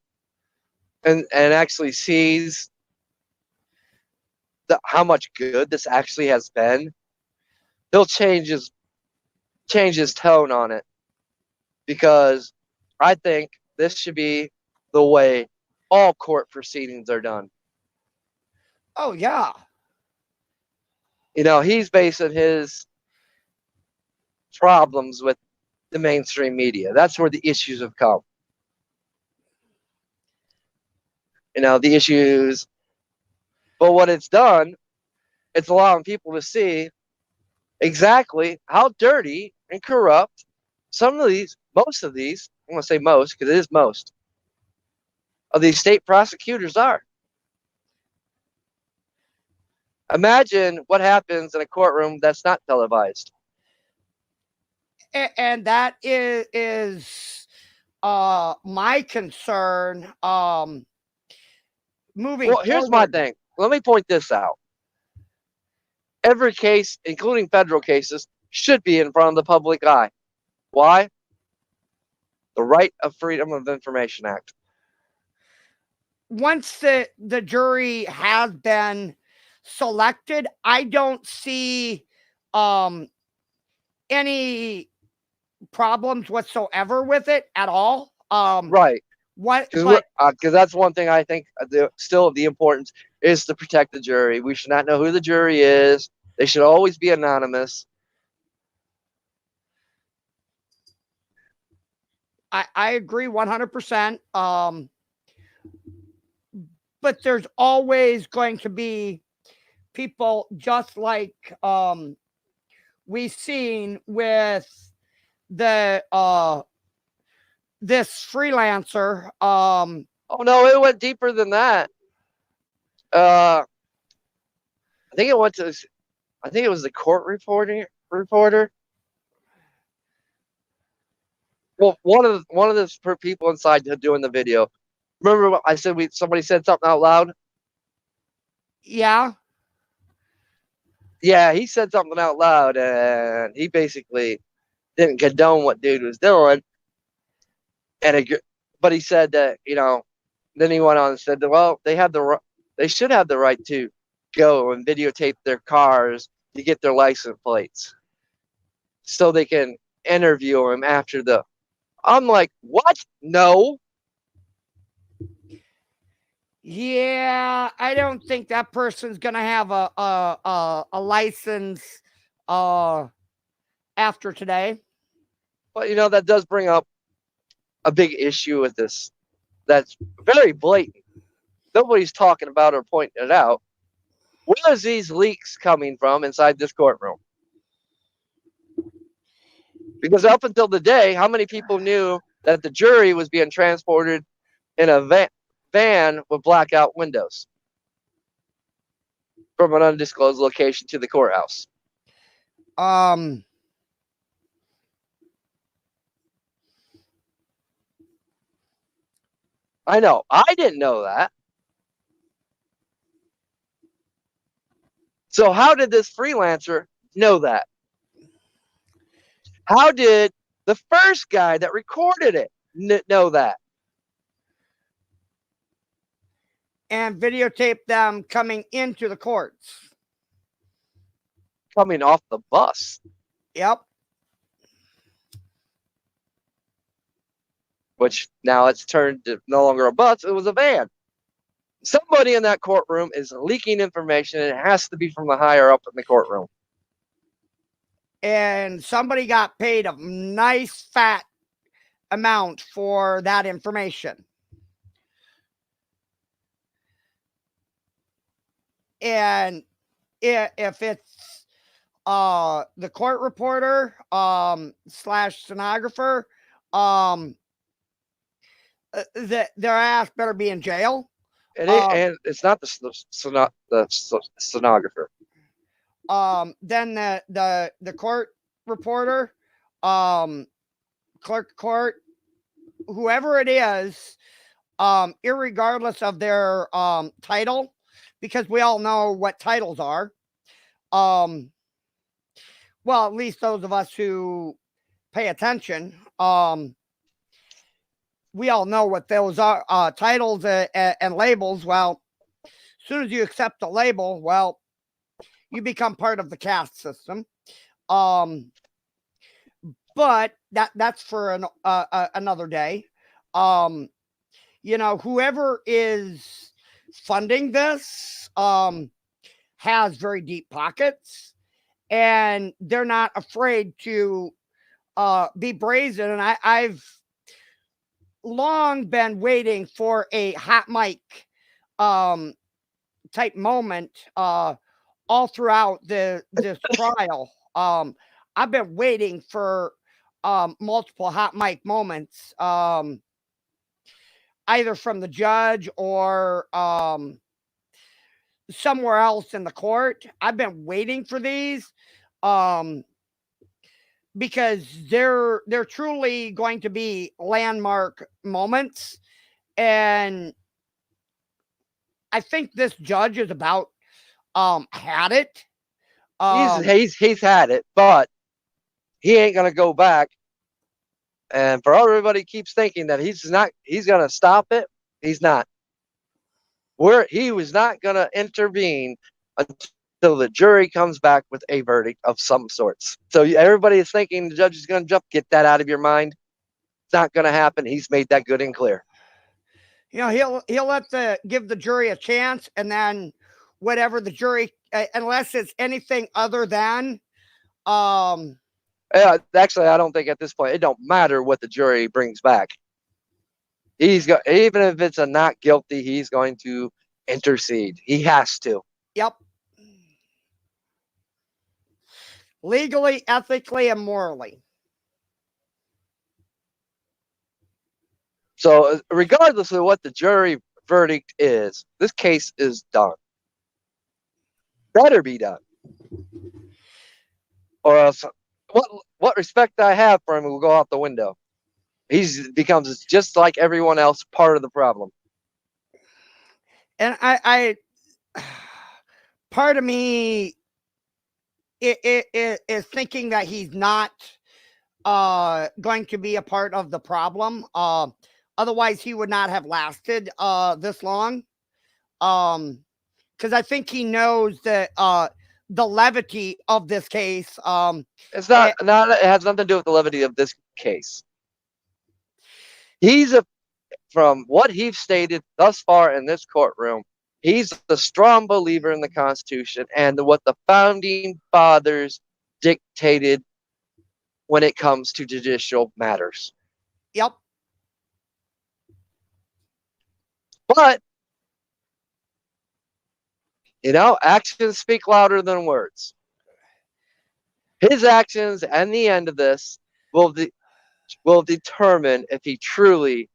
and actually sees how much good this actually has been. He'll change his tone on it, because I think this should be the way all court proceedings are done. Oh yeah. He's basing his problems with the mainstream media. That's where the issues have come. The issues. But what it's done, it's allowing people to see exactly how dirty and corrupt most of these, I'm going to say most because it is most, of these state prosecutors are. Imagine what happens in a courtroom that's not televised. And that is my concern moving Well, here's my forward. thing. Let me point this out. Every case, including federal cases, should be in front of the public eye. Why? The Right of Freedom of Information Act. Once the jury has been selected, I don't see any problems whatsoever with it at all. Right. What? Because But that's one thing I think still the importance is to protect the jury. We should not know who the jury is. They should always be anonymous. I agree 100%. But there's always going to be people just like we've seen with the this freelancer. Oh no, it went deeper than that. I think it went to. I think it was the court reporter. Well, one of the people inside doing the video. Remember what I said? Somebody said something out loud. Yeah. Yeah, he said something out loud, and he basically didn't condone what dude was doing. But he said that Then he went on and said that well, they should have the right to go and videotape their cars to get their license plates, so they can interview him after the. I'm like, what? No. Yeah, I don't think that person's gonna have a license after today. But that does bring up a big issue with this. That's very blatant. Nobody's talking about or pointing it out. Where is these leaks coming from inside this courtroom? Because up until the day, how many people knew that the jury was being transported in a van with blackout windows from an undisclosed location to the courthouse? Um, I know. I didn't know that. So how did this freelancer know that? How did the first guy that recorded it know that? and videotape them coming into the courts. Coming off the bus, Yep. which now it's turned to no longer a bus, it was a van. Somebody in that courtroom is leaking information, and it has to be from the higher up in the courtroom. And somebody got paid a nice fat amount for that information. And if it's the court reporter slash stenographer, their ass better be in jail. And it's not the stenographer. Then the court reporter, clerk of court, whoever it is, irregardless of their title, because we all know what titles are. Well, at least those of us who pay attention, we all know what those are, titles and labels. Well, as soon as you accept the label, well, you become part of the caste system. But that's for another day. Whoever is funding this has very deep pockets, and they're not afraid to be brazen. And I've long been waiting for a hot mic type moment all throughout this trial. I've been waiting for multiple hot mic moments, either from the judge or somewhere else in the court. I've been waiting for these. Um, because they're truly going to be landmark moments, and I think this judge is about had it. He's Um, he's he's had it, but he ain't gonna go back. And for everybody keeps thinking that he's gonna stop it. He's not. He was not gonna intervene until the jury comes back with a verdict of some sorts. So everybody is thinking the judge is gonna jump. Get that out of your mind. It's not gonna happen. He's made that good and clear. he'll let the give the jury a chance, and then whatever the jury, unless it's anything other than, um, Actually, I don't think at this point it don't matter what the jury brings back. He's got, even if it's a not guilty, he's going to intercede. He has to. yep, legally, ethically, and morally. So, regardless of what the jury verdict is, this case is done. Better be done, or else what respect I have for him will go out the window. He becomes just like everyone else, part of the problem. And I part of me is thinking that he's not going to be a part of the problem. Otherwise, he would not have lasted this long. Because I think he knows that the levity of this case. It's not. It has nothing to do with the levity of this case. From what he's stated thus far in this courtroom, he's a strong believer in the Constitution and what the founding fathers dictated when it comes to judicial matters. Yep. But, actions speak louder than words. His actions and the end of this will determine if he truly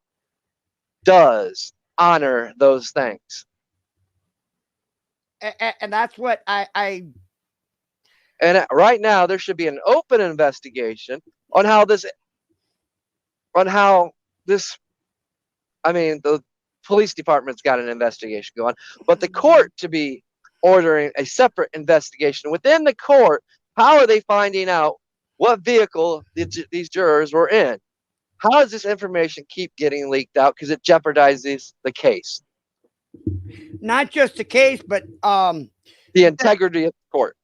does honor those things. And that's what I And right now, there should be an open investigation on how this. The police department's got an investigation going, but the court to be ordering a separate investigation within the court. How are they finding out what vehicle these jurors were in? How does this information keep getting leaked out? Because it jeopardizes the case, not just the case, but the integrity of the court.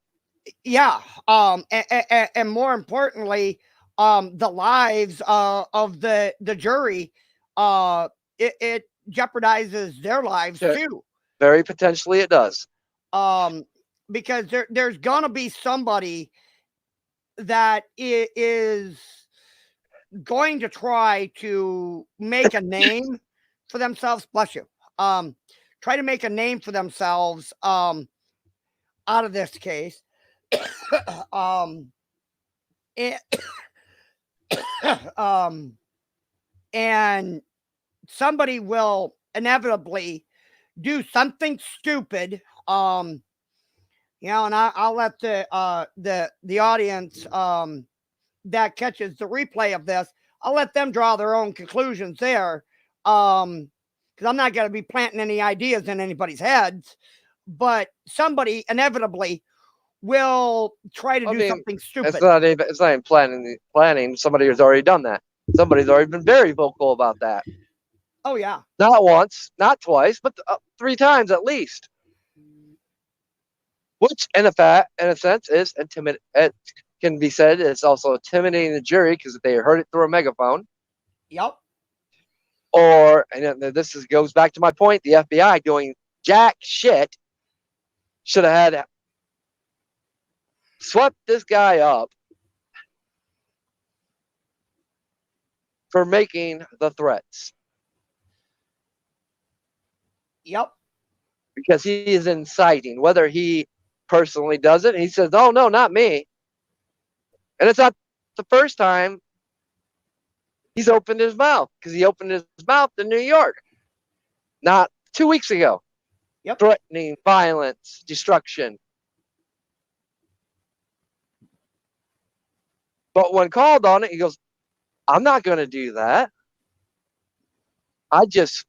Yeah. And more importantly, the lives of the jury. It jeopardizes their lives too. Very potentially, it does. Because there's gonna be somebody that is going to try to make a name for themselves. Bless you. Try to make a name for themselves out of this case. And, and somebody will inevitably do something stupid. And I'll let the audience that catches the replay of this, I'll let them draw their own conclusions there. Because I'm not going to be planting any ideas in anybody's heads, but somebody inevitably will try to do something stupid. It's not even planning. Somebody has already done that. Somebody's already been very vocal about that. Oh yeah. Not once, not twice, but 3 times at least. Which, in a sense, is intimidate. It can be said it's also intimidating the jury because they heard it through a megaphone. Yep. And this goes back to my point: the FBI doing jack shit should have had swept this guy up for making the threats. Yep. Because he is inciting, whether he personally does it. He says, "Oh no, not me," and it's not the first time he's opened his mouth, because he opened his mouth in New York not 2 weeks ago. Yep. threatening violence, destruction. But when called on it, he goes, I'm not going to do that. I just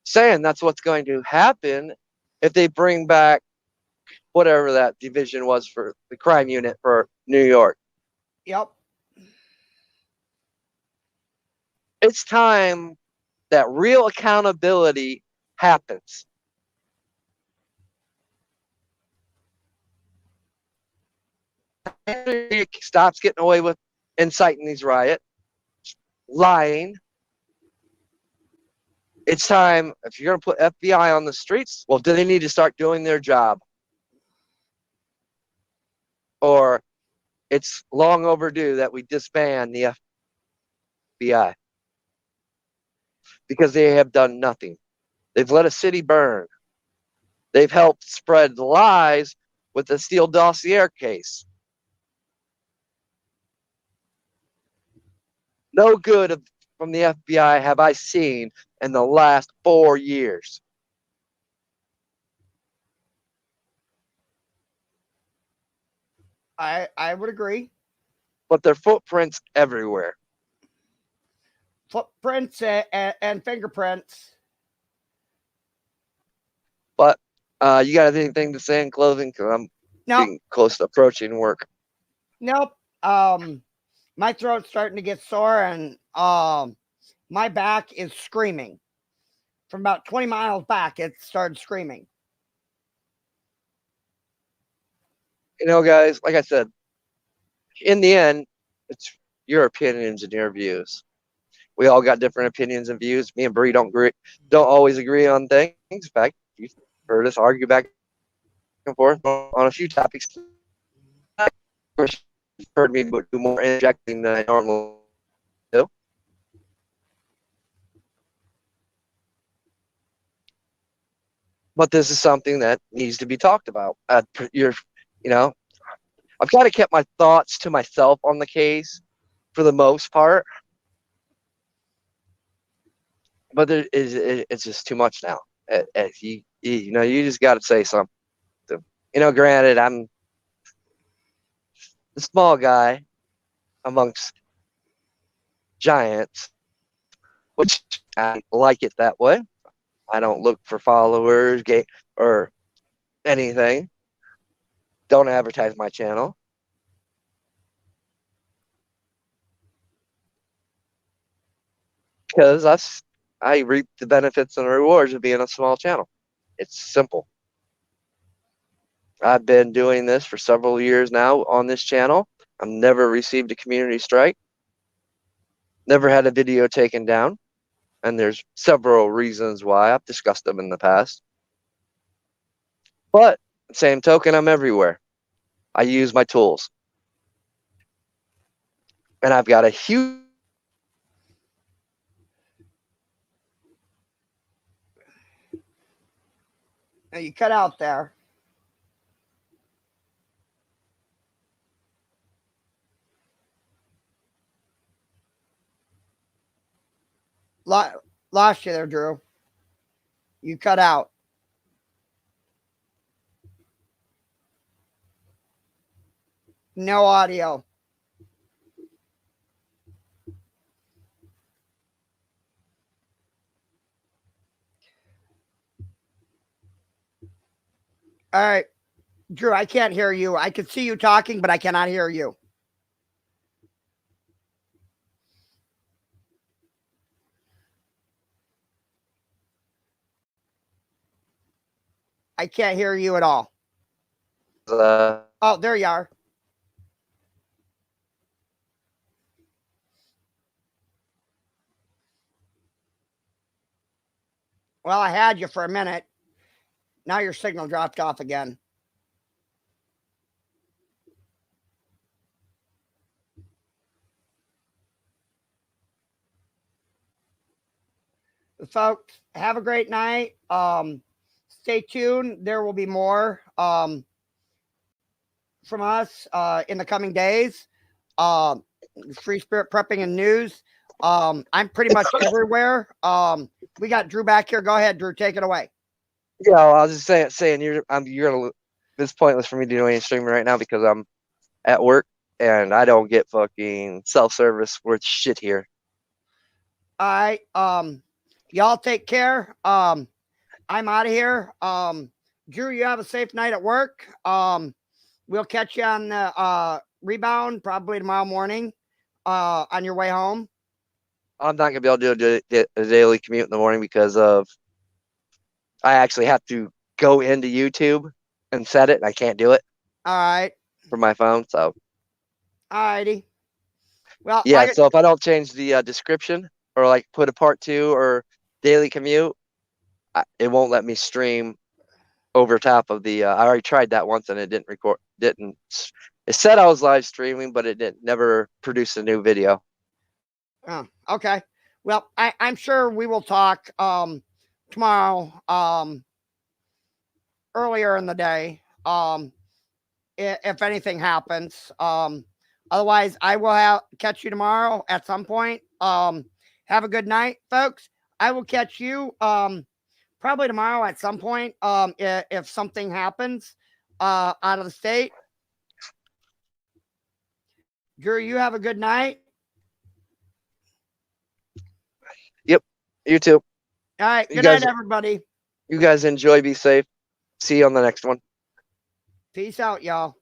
saying that's what's going to happen if they bring back whatever that division was for the crime unit for New York. Yep. It's time that real accountability happens. He stops getting away with inciting these riots, lying. It's time, if you're going to put FBI on the streets, well, do they need to start doing their job? Or it's long overdue that we disband the FBI because they have done nothing. They've let a city burn. They've helped spread lies with the Steele dossier case. No good from the FBI have I seen in the last 4 years. I would agree. But their footprints everywhere. Footprints and fingerprints. But you got anything to say in closing? Because I'm Nope. getting close to approaching work. Nope. My throat's starting to get sore, and my back is screaming. From about 20 miles back, it started screaming. You know, guys, like I said, in the end, it's your opinions and your views. We all got different opinions and views. Me and Bree don't always agree on things. In fact, you've heard us argue back and forth on a few topics. Of course, you've heard me do more interjecting than I normally do. But this is something that needs to be talked about. You know, I've kind of kept my thoughts to myself on the case for the most part, but it's just too much now. You just got to say something. Granted, I'm the small guy amongst giants, which I like it that way. I don't look for followers, or anything. Don't advertise my channel. Because I reap the benefits and rewards of being a small channel. It's simple. I've been doing this for several years now on this channel. I've never received a community strike. Never had a video taken down. And there's several reasons why. I've discussed them in the past. But same token, I'm everywhere. I use my tools. And I've got a huge You cut out there. Lost you there, Drew. You cut out. No audio. All right, Drew, I can't hear you. I can see you talking, but I cannot hear you. I can't hear you at all. Oh, there you are. Well, I had you for a minute. Now your signal dropped off again. Folks, have a great night. Stay tuned. There will be more from us in the coming days. Free Spirit Prepping and News. I'm pretty much everywhere. We got Drew back here. Go ahead, Drew. Take it away. Yeah, well, I was just saying you're gonna. It's pointless for me to do any streaming right now because I'm at work and I don't get fucking self service worth shit here. All right. Y'all take care. I'm out of here. Drew, you have a safe night at work. We'll catch you on the rebound probably tomorrow morning. On your way home. I'm not gonna be able to do a daily commute in the morning because of I actually have to go into YouTube and set it, and I can't do it All right. from my phone. So All righty. Well, yeah, like so if I don't change the description or like put a part 2 or daily commute, it won't let me stream over top of the. I already tried that once and it didn't record. Didn't. It said I was live streaming, but it didn't. Never produced a new video. oh, okay. Well, I'm sure we will talk tomorrow earlier in the day. If anything happens. Otherwise, I will catch you tomorrow at some point. Have a good night, folks. I will catch you probably tomorrow at some point. If something happens out of the state. Drew, you have a good night. Yep. You too. All right. You Good night, guys. everybody. You guys enjoy. Be safe. See you on the next one. Peace out, y'all.